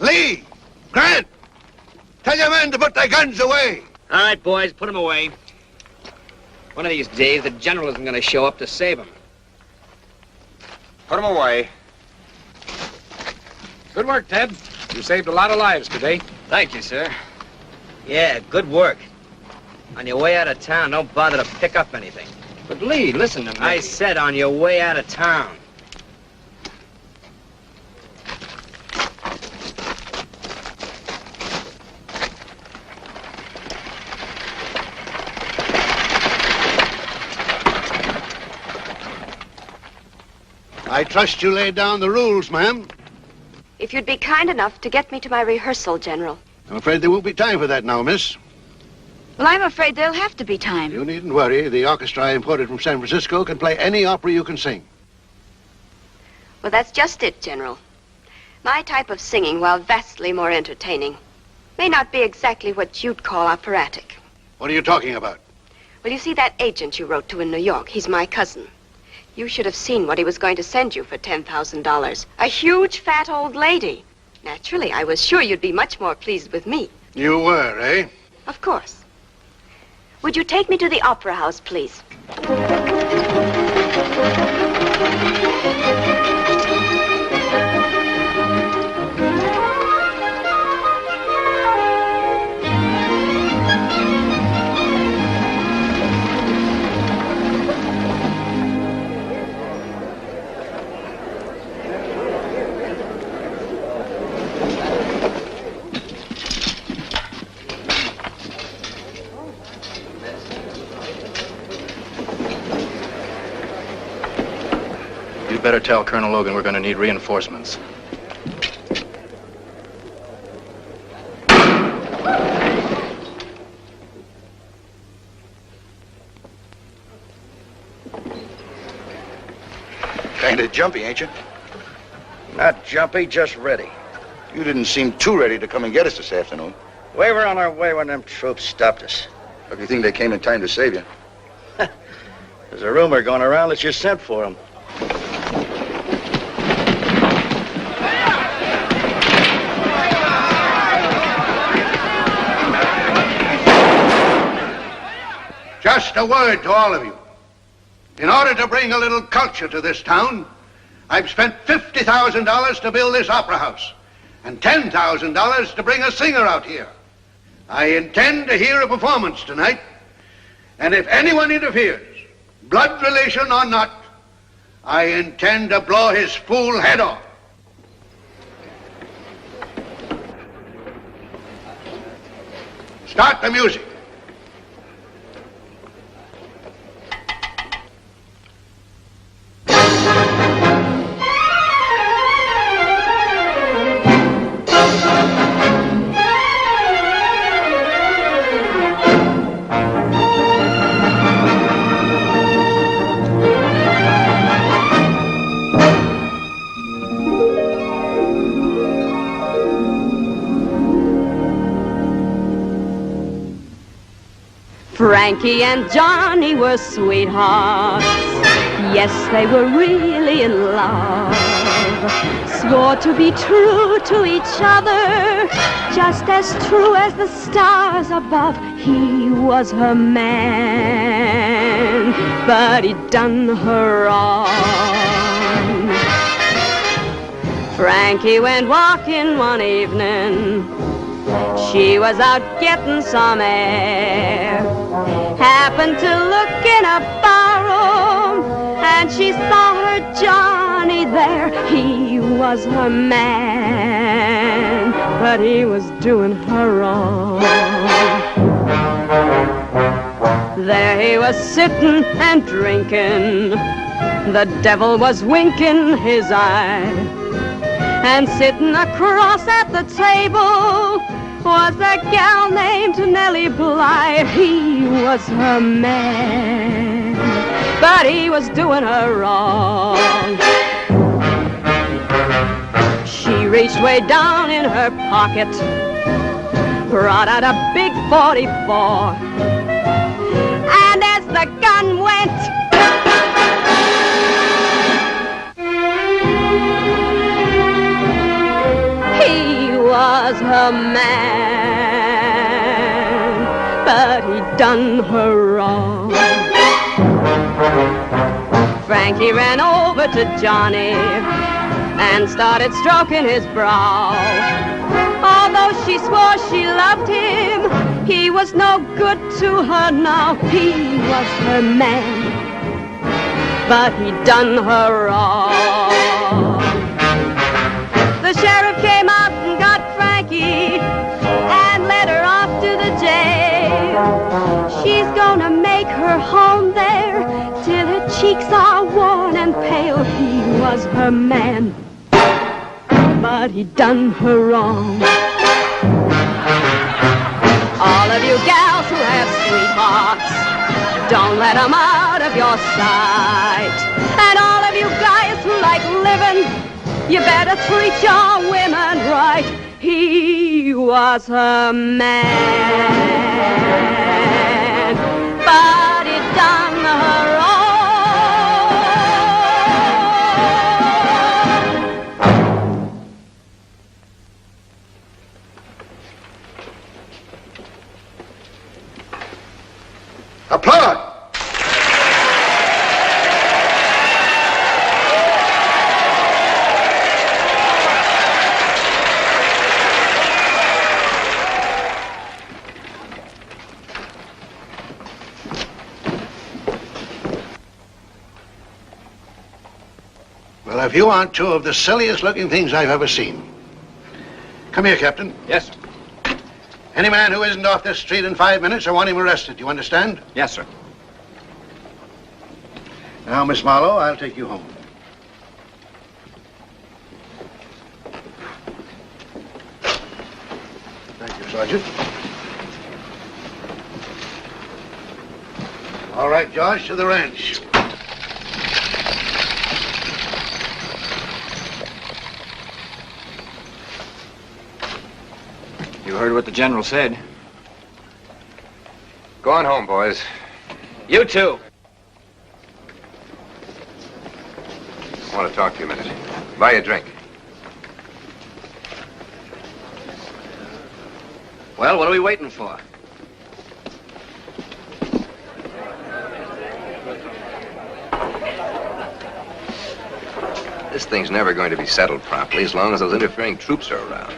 [SPEAKER 17] Lee! Grant! Tell your men to put their guns away.
[SPEAKER 11] All right, boys, put them away. One of these days, the general isn't going to show up to save them.
[SPEAKER 18] Put them away. Good work, Ted. You saved a lot of lives today.
[SPEAKER 11] Thank you, sir. Yeah, good work. On your way out of town, don't bother to pick up anything.
[SPEAKER 18] But Lee, listen to me.
[SPEAKER 11] I said on your way out of town.
[SPEAKER 17] I trust you laid down the rules, ma'am.
[SPEAKER 7] If you'd be kind enough to get me to my rehearsal, General.
[SPEAKER 17] I'm afraid there won't be time for that now, miss.
[SPEAKER 12] Well, I'm afraid there'll have to be time.
[SPEAKER 17] You needn't worry. The orchestra I imported from San Francisco can play any opera you can sing.
[SPEAKER 7] Well, that's just it, General. My type of singing, while vastly more entertaining, may not be exactly what you'd call operatic.
[SPEAKER 17] What are you talking about?
[SPEAKER 7] Well, you see that agent you wrote to in New York? He's my cousin. You should have seen what he was going to send you for $10,000. A huge, fat old lady. Naturally, I was sure you'd be much more pleased with me.
[SPEAKER 17] You were, eh?
[SPEAKER 7] Of course. Would you take me to the Opera House, please?
[SPEAKER 15] You'd better tell Colonel Logan we're going to need reinforcements.
[SPEAKER 20] Kinda jumpy, ain't you?
[SPEAKER 2] Not jumpy, just ready.
[SPEAKER 20] You didn't seem too ready to come and get us this afternoon.
[SPEAKER 2] We were on our way when them troops stopped us.
[SPEAKER 20] If you think they came in time to save you.
[SPEAKER 2] There's a rumor going around that you sent for them.
[SPEAKER 17] Just a word to all of you. In order to bring a little culture to this town, I've spent $50,000 to build this opera house and $10,000 to bring a singer out here. I intend to hear a performance tonight, and if anyone interferes, blood relation or not, I intend to blow his fool head off. Start the music.
[SPEAKER 14] Frankie and Johnny were sweethearts. Yes, they were really in love. Swore to be true to each other, just as true as the stars above. He was her man, but he'd done her wrong. Frankie went walking one evening. She was out getting some air. Happened to look in a barroom, and she saw her Johnny there. He was her man, but he was doing her wrong. There he was sitting and drinking. The devil was winking his eye. And sitting across at the table was a gal named Nellie Bly. He was her man, but he was doing her wrong. She reached way down in her pocket, brought out a big 44, and as the gun went, he was her man. but he'd done her wrong. Frankie ran over to Johnny and started stroking his brow. Although she swore she loved him, he was no good to her now. He was her man, but he'd done her wrong. The sheriff came out and got Frankie and led her off to the jail. She's gonna make her home there till her cheeks are worn and pale. He was her man, but he'd done her wrong. All of you gals who have sweethearts, don't let them out of your sight. And all of you guys who like living, you better treat your women right. He was her man, but he'd done her wrong.
[SPEAKER 17] Applaud! Well, if you aren't two of the silliest looking things I've ever seen. Come here, Captain.
[SPEAKER 19] Yes, sir.
[SPEAKER 17] Any man who isn't off this street in 5 minutes, I want him arrested. You understand?
[SPEAKER 19] Yes, sir.
[SPEAKER 17] Now, Miss Marlowe, I'll take you home. Thank you, Sergeant. All right, Josh, to the ranch.
[SPEAKER 11] You heard what the general said.
[SPEAKER 6] Go on home, boys.
[SPEAKER 11] You too.
[SPEAKER 6] I want to talk to you a minute. Buy a drink.
[SPEAKER 11] Well, what are we waiting for?
[SPEAKER 6] This thing's never going to be settled properly as long as those interfering troops are around.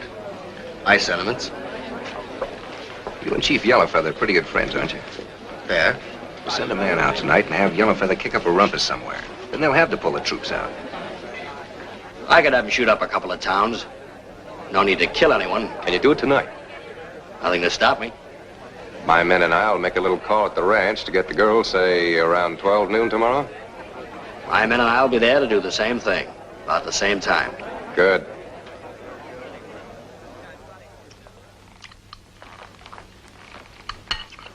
[SPEAKER 8] My sentiments.
[SPEAKER 6] You and Chief Yellowfeather are pretty good friends, aren't you?
[SPEAKER 8] Fair.
[SPEAKER 6] We'll send a man out tonight and have Yellowfeather kick up a rumpus somewhere. Then they'll have to pull the troops out.
[SPEAKER 8] I could have him shoot up a couple of towns. No need to kill anyone.
[SPEAKER 6] Can you do it tonight?
[SPEAKER 8] Nothing to stop me.
[SPEAKER 6] My men and I'll make a little call at the ranch to get the girls, say, around 12 noon tomorrow.
[SPEAKER 8] My men and I'll be there to do the same thing, about the same time.
[SPEAKER 6] Good.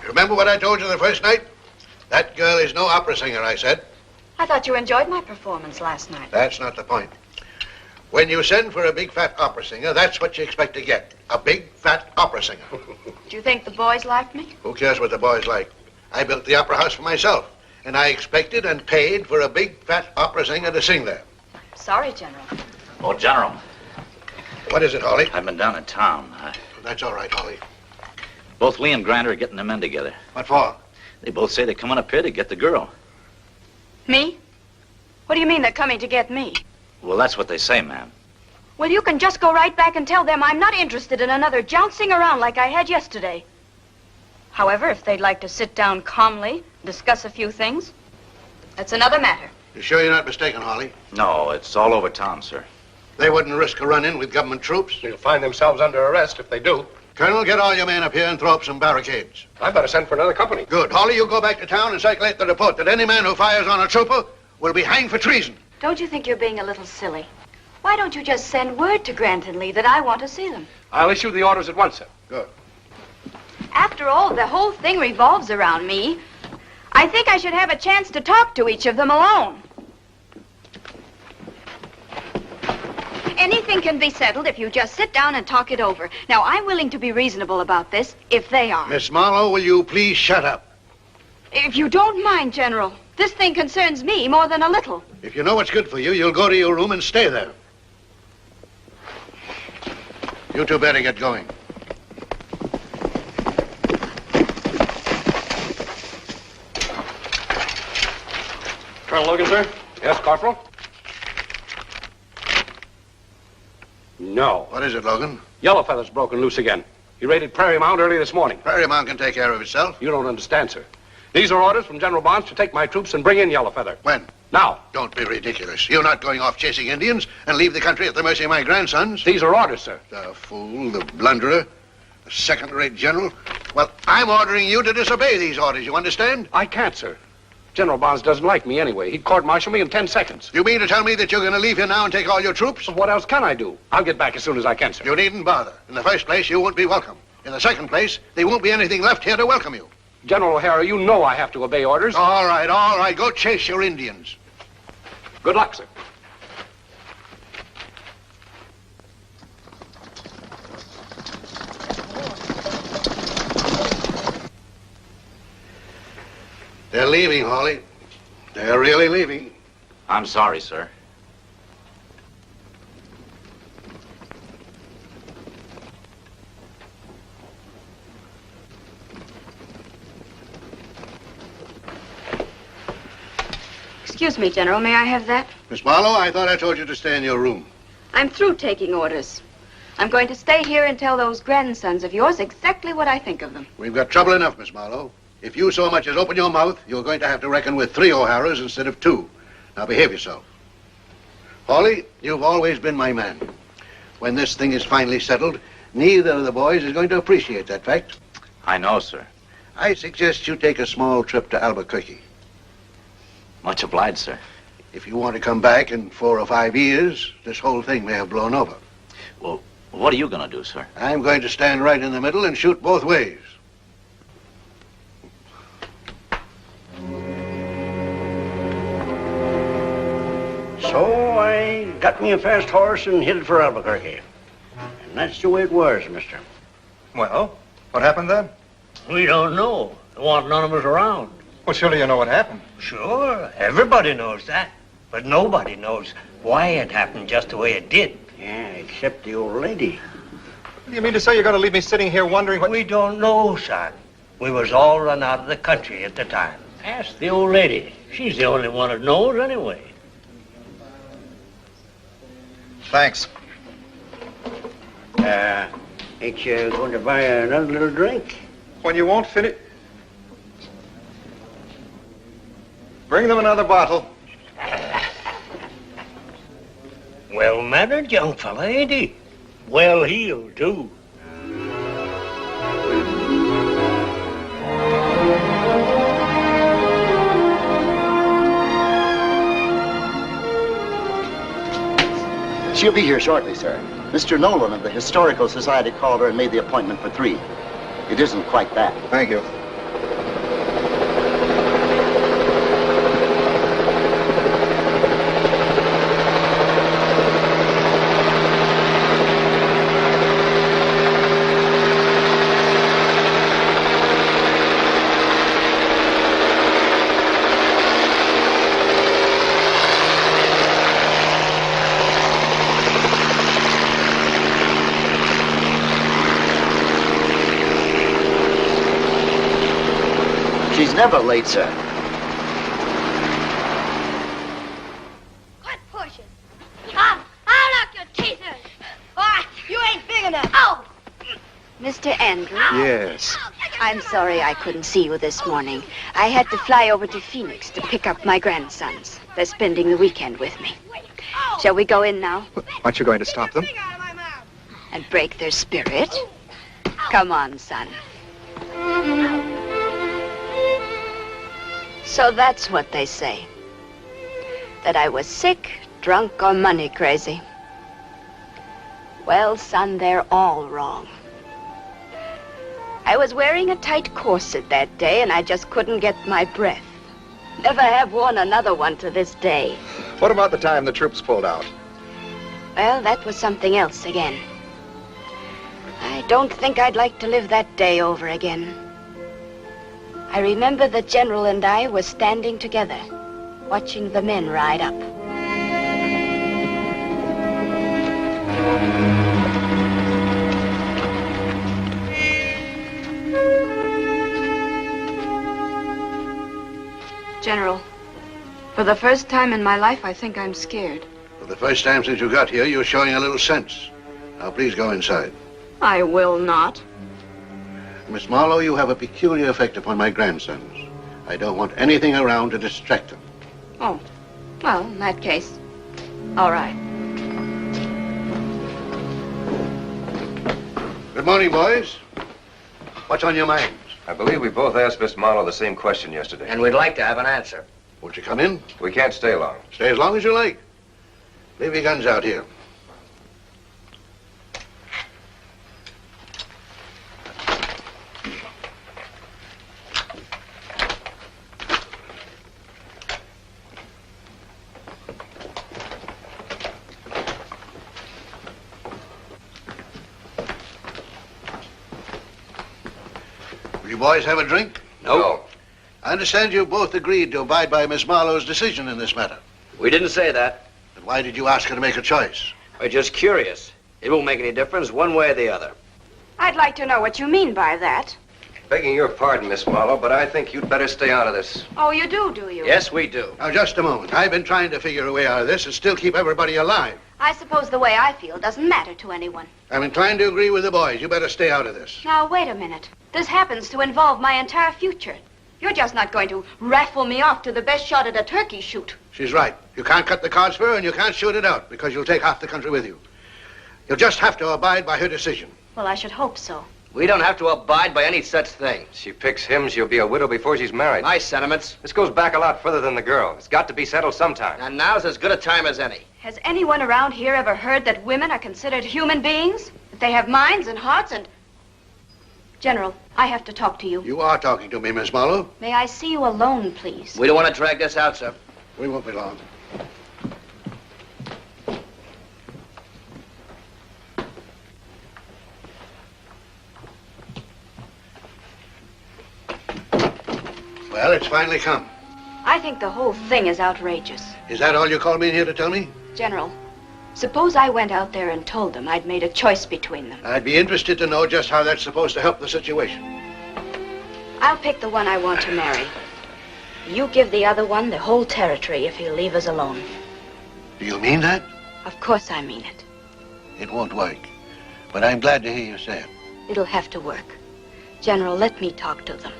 [SPEAKER 17] Remember what I told you the first night? That girl is no opera singer, I said.
[SPEAKER 12] I thought you enjoyed my performance last night.
[SPEAKER 17] That's not the point. When you send for a big fat opera singer, that's what you expect to get. A big fat opera singer.
[SPEAKER 12] Do you think the boys liked me?
[SPEAKER 17] Who cares what the boys like? I built the opera house for myself, and I expected and paid for a big fat opera singer to sing there.
[SPEAKER 12] Sorry, General.
[SPEAKER 19] Oh, General.
[SPEAKER 17] What is it, Holly?
[SPEAKER 19] I've been down in town.
[SPEAKER 17] That's all right, Holly.
[SPEAKER 19] Both Lee and Grant are getting the men together.
[SPEAKER 17] What for?
[SPEAKER 19] They both say they're coming up here to get the girl.
[SPEAKER 12] Me? What do you mean they're coming to get me?
[SPEAKER 19] Well, that's what they say, ma'am.
[SPEAKER 12] Well, you can just go right back and tell them I'm not interested in another jouncing around like I had yesterday. However, if they'd like to sit down calmly, discuss a few things, that's another matter.
[SPEAKER 17] You sure you're not mistaken, Holly?
[SPEAKER 19] No, it's all over town, sir.
[SPEAKER 17] They wouldn't risk a run-in with government troops.
[SPEAKER 18] They'll find themselves under arrest if they do.
[SPEAKER 17] Colonel, get all your men up here and throw up some barricades.
[SPEAKER 18] I better send for another company.
[SPEAKER 17] Good. Holly, you go back to town and circulate the report that any man who fires on a trooper will be hanged for treason.
[SPEAKER 12] Don't you think you're being a little silly? Why don't you just send word to Grant and Lee that I want to see them?
[SPEAKER 18] I'll issue the orders at once, sir.
[SPEAKER 17] Good.
[SPEAKER 12] After all, the whole thing revolves around me. I think I should have a chance to talk to each of them alone. Anything can be settled if you just sit down and talk it over. Now, I'm willing to be reasonable about this, if they are.
[SPEAKER 17] Miss Marlowe, will you please shut up?
[SPEAKER 12] If you don't mind, General, this thing concerns me more than a little.
[SPEAKER 17] If you know what's good for you, you'll go to your room and stay there. You two better get going.
[SPEAKER 18] Colonel Logan, sir?
[SPEAKER 19] Yes, Corporal?
[SPEAKER 17] No. What is it, Logan?
[SPEAKER 18] Yellowfeather's broken loose again. He raided Prairie Mound early this morning.
[SPEAKER 17] Prairie Mound can take care of itself.
[SPEAKER 18] You don't understand, sir. These are orders from General Bonds to take my troops and bring in Yellowfeather.
[SPEAKER 17] When?
[SPEAKER 18] Now.
[SPEAKER 17] Don't be ridiculous. You're not going off chasing Indians and leave the country at the mercy of my grandsons.
[SPEAKER 18] These are orders, sir.
[SPEAKER 17] The fool, the blunderer, the second-rate general. Well, I'm ordering you to disobey these orders, you understand?
[SPEAKER 18] I can't, sir. General Bonds doesn't like me anyway. He'd court-martial me in 10 seconds.
[SPEAKER 17] You mean to tell me that you're going to leave here now and take all your troops?
[SPEAKER 18] Well, what else can I do? I'll get back as soon as I can, sir.
[SPEAKER 17] You needn't bother. In the first place, you won't be welcome. In the second place, there won't be anything left here to welcome you.
[SPEAKER 18] General O'Hara, you know I have to obey orders.
[SPEAKER 17] All right. Go chase your Indians.
[SPEAKER 18] Good luck, sir.
[SPEAKER 17] They're leaving, Hawley. They're really leaving.
[SPEAKER 5] I'm sorry, sir.
[SPEAKER 12] Excuse me, General. May I have that?
[SPEAKER 17] Miss Marlowe, I thought I told you to stay in your room.
[SPEAKER 12] I'm through taking orders. I'm going to stay here and tell those grandsons of yours exactly what I think of them.
[SPEAKER 17] We've got trouble enough, Miss Marlowe. If you so much as open your mouth, you're going to have to reckon with 3 O'Haras instead of 2. Now behave yourself. Hawley, you've always been my man. When this thing is finally settled, neither of the boys is going to appreciate that fact.
[SPEAKER 5] I know, sir.
[SPEAKER 17] I suggest you take a small trip to Albuquerque.
[SPEAKER 5] Much obliged, sir.
[SPEAKER 17] If you want to come back in 4 or 5 years, this whole thing may have blown over.
[SPEAKER 5] Well, what are you going to do, sir?
[SPEAKER 17] I'm going to stand right in the middle and shoot both ways.
[SPEAKER 3] So I got me a fast horse and headed for Albuquerque. And that's the way it was, mister.
[SPEAKER 2] Well, what happened then?
[SPEAKER 3] We don't know. There wasn't none of us around.
[SPEAKER 2] Well, surely you know what happened.
[SPEAKER 3] Sure, everybody knows that. But nobody knows why it happened just the way it did. Yeah, except the old lady.
[SPEAKER 2] You mean to say you're going to leave me sitting here wondering what...
[SPEAKER 3] We don't know, son. We was all run out of the country at the time. Ask the old lady. She's the only one that knows anyway.
[SPEAKER 2] Thanks.
[SPEAKER 3] Ain't you going to buy another little drink?
[SPEAKER 2] When you won't finish... Bring them another bottle.
[SPEAKER 3] Well-mannered young fella, ain't he? Well-heeled, too.
[SPEAKER 21] She'll be here shortly, sir. Mr. Nolan of the Historical Society called her and made the appointment for 3. It isn't quite that.
[SPEAKER 2] Thank you.
[SPEAKER 21] She's never late, sir.
[SPEAKER 22] Quit pushing. I'll knock your teeth in. All right, you ain't big enough. Oh!
[SPEAKER 7] Mr. Andrews?
[SPEAKER 2] Yes.
[SPEAKER 7] I'm sorry I couldn't see you this morning. I had to fly over to Phoenix to pick up my grandsons. They're spending the weekend with me. Shall we go in now?
[SPEAKER 2] Aren't you going to stop them?
[SPEAKER 7] And break their spirit? Come on, son. So that's what they say. That I was sick, drunk, or money crazy. Well, son, they're all wrong. I was wearing a tight corset that day, and I just couldn't get my breath. Never have worn another one to this day.
[SPEAKER 2] What about the time the troops pulled out?
[SPEAKER 7] Well, that was something else again. I don't think I'd like to live that day over again. I remember the General and I were standing together, watching the men ride up.
[SPEAKER 12] General, For the first time in my life, I think I'm scared.
[SPEAKER 17] For the first time since you got here, you're showing a little sense. Now, please go inside.
[SPEAKER 12] I will not.
[SPEAKER 17] Miss Marlowe, you have a peculiar effect upon my grandsons. I don't want anything around to distract them.
[SPEAKER 12] Oh, well, in that case, all right.
[SPEAKER 17] Good morning, boys. What's on your minds?
[SPEAKER 6] I believe we both asked Miss Marlowe the same question yesterday.
[SPEAKER 11] And we'd like to have an answer.
[SPEAKER 17] Won't you come in?
[SPEAKER 6] We can't stay long.
[SPEAKER 17] Stay as long as you like. Leave your guns out here. Will you boys have a drink?
[SPEAKER 6] No.
[SPEAKER 17] I understand you both agreed to abide by Miss Marlowe's decision in this matter.
[SPEAKER 11] We didn't say that.
[SPEAKER 17] Then why did you ask her to make a choice?
[SPEAKER 11] We're just curious. It won't make any difference one way or the other.
[SPEAKER 12] I'd like to know what you mean by that.
[SPEAKER 6] Begging your pardon, Miss Marlowe, but I think you'd better stay out of this.
[SPEAKER 12] Oh, you do you?
[SPEAKER 11] Yes, we do.
[SPEAKER 17] Now, just a moment. I've been trying to figure a way out of this and still keep everybody alive.
[SPEAKER 16] I suppose the way I feel doesn't matter to anyone.
[SPEAKER 17] I'm inclined to agree with the boys. You better stay out of this.
[SPEAKER 16] Now, wait a minute. This happens to involve my entire future. You're just not going to raffle me off to the best shot at a turkey shoot.
[SPEAKER 17] She's right. You can't cut the cards for her and you can't shoot it out because you'll take half the country with you. You'll just have to abide by her decision.
[SPEAKER 16] Well, I should hope so.
[SPEAKER 11] We don't have to abide by any such thing.
[SPEAKER 6] She picks him, she'll be a widow before she's married.
[SPEAKER 11] Nice sentiments.
[SPEAKER 6] This goes back a lot further than the girl. It's got to be settled sometime.
[SPEAKER 11] And now's as good a time as any.
[SPEAKER 12] Has anyone around here ever heard that women are considered human beings? That they have minds and hearts and... General, I have to talk to you.
[SPEAKER 17] You are talking to me, Miss Marlowe.
[SPEAKER 12] May I see you alone, please?
[SPEAKER 11] We don't want to drag this out, sir.
[SPEAKER 17] We won't be long. Well, it's finally come.
[SPEAKER 12] I think the whole thing is outrageous.
[SPEAKER 17] Is that all you called me in here to tell me?
[SPEAKER 12] General, suppose I went out there and told them I'd made a choice between them.
[SPEAKER 17] I'd be interested to know just how that's supposed to help the situation.
[SPEAKER 12] I'll pick the one I want to marry. You give the other one the whole territory if he'll leave us alone.
[SPEAKER 17] Do you mean that?
[SPEAKER 12] Of course I mean it.
[SPEAKER 17] It won't work. But I'm glad to hear you say it.
[SPEAKER 12] It'll have to work. General, let me talk to them.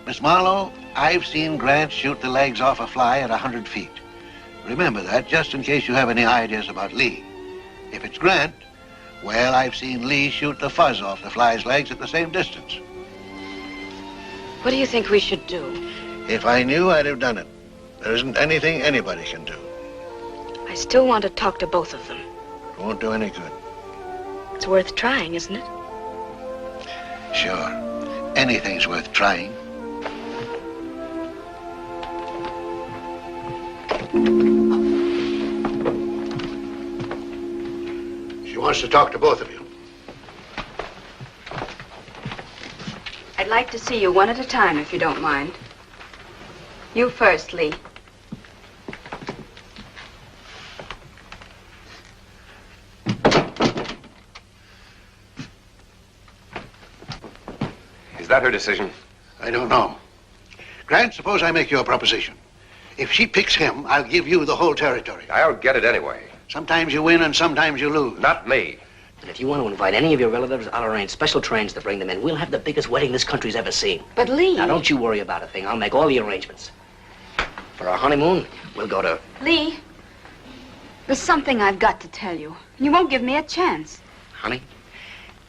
[SPEAKER 17] Miss Marlowe, I've seen Grant shoot the legs off a fly at 100 feet. Remember that, just in case you have any ideas about Lee. If it's Grant, well, I've seen Lee shoot the fuzz off the fly's legs at the same distance.
[SPEAKER 12] What do you think we should do?
[SPEAKER 17] If I knew, I'd have done it. There isn't anything anybody can do.
[SPEAKER 12] I still want to talk to both of them.
[SPEAKER 17] It won't do any good.
[SPEAKER 12] It's worth trying, isn't it?
[SPEAKER 17] Sure. Anything's worth trying. She wants to talk to both of you.
[SPEAKER 12] I'd like to see you one at a time, if you don't mind. You first, Lee.
[SPEAKER 6] Is that her decision?
[SPEAKER 17] I don't know. Grant, suppose I make you a proposition. If she picks him, I'll give you the whole territory.
[SPEAKER 6] I'll get it anyway.
[SPEAKER 17] Sometimes you win and sometimes you lose.
[SPEAKER 6] Not me.
[SPEAKER 11] And if you want to invite any of your relatives, I'll arrange special trains to bring them in. We'll have the biggest wedding this country's ever seen.
[SPEAKER 12] But Lee...
[SPEAKER 11] Now, don't you worry about a thing. I'll make all the arrangements. For our honeymoon, we'll go to...
[SPEAKER 12] Lee, there's something I've got to tell you. You won't give me a chance.
[SPEAKER 11] Honey,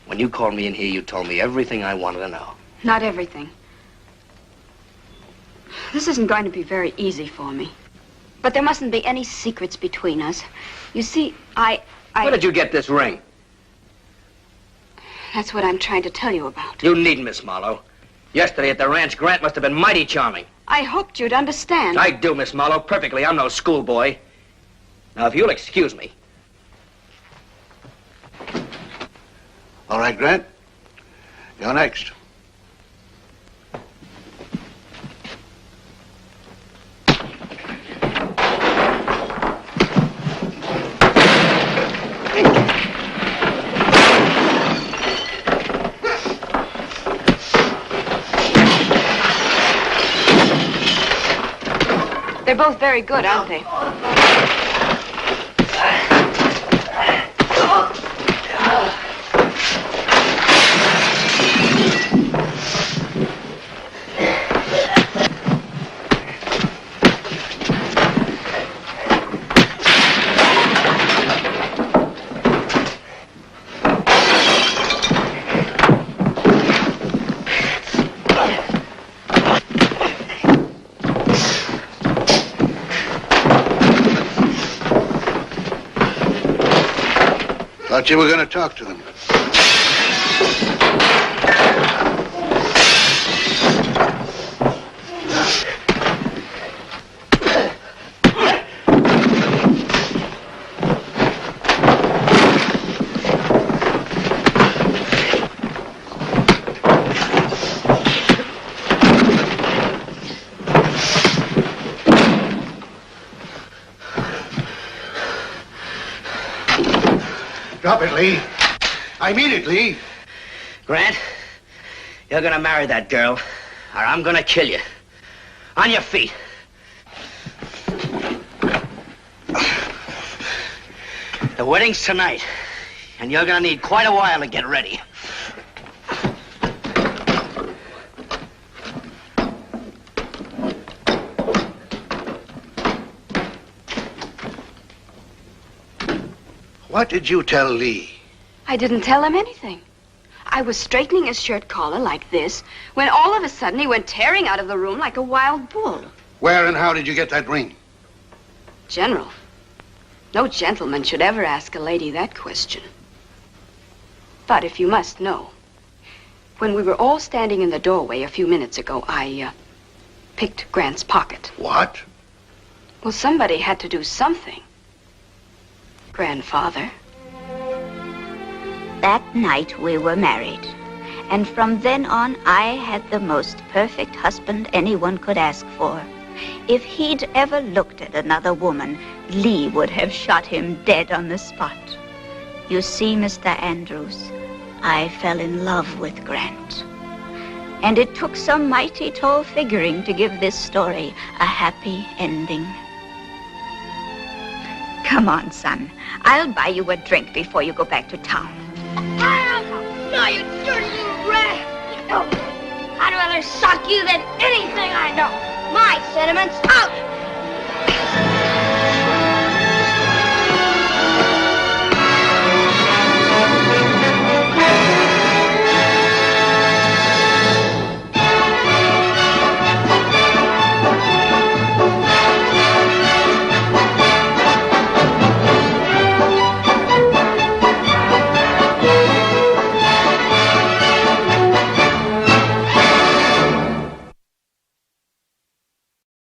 [SPEAKER 11] when you called me in here, you told me everything I wanted to know.
[SPEAKER 12] Not everything. This isn't going to be very easy for me. But there mustn't be any secrets between us. You see, I...
[SPEAKER 11] Where did you get this ring?
[SPEAKER 12] That's what I'm trying to tell you about.
[SPEAKER 11] You needn't, Miss Marlowe. Yesterday at the ranch, Grant must have been mighty charming.
[SPEAKER 12] I hoped you'd understand.
[SPEAKER 11] I do, Miss Marlowe, perfectly. I'm no schoolboy. Now, if you'll excuse me.
[SPEAKER 17] All right, Grant. You're next.
[SPEAKER 12] They're both very good, aren't they?
[SPEAKER 17] Thought you were going to talk to them. Drop it, Lee. I mean it, Lee.
[SPEAKER 11] Grant, you're gonna marry that girl, or I'm gonna kill you. On your feet. The wedding's tonight, and you're gonna need quite a while to get ready.
[SPEAKER 17] What did you tell Lee?
[SPEAKER 12] I didn't tell him anything. I was straightening his shirt collar like this, when all of a sudden he went tearing out of the room like a wild bull.
[SPEAKER 17] Where and how did you get that ring?
[SPEAKER 12] General, no gentleman should ever ask a lady that question. But if you must know, when we were all standing in the doorway a few minutes ago, I picked Grant's pocket.
[SPEAKER 17] What?
[SPEAKER 12] Well, somebody had to do something. Grandfather.
[SPEAKER 1] That night we were married. And from then on, I had the most perfect husband anyone could ask for. If he'd ever looked at another woman, Lee would have shot him dead on the spot. You see, Mr. Andrews, I fell in love with Grant. And it took some mighty tall figuring to give this story a happy ending. Come on, son. I'll buy you a drink before you go back to town.
[SPEAKER 22] No, you dirty little rat! I'd rather sock you than anything I know. My sentiments out!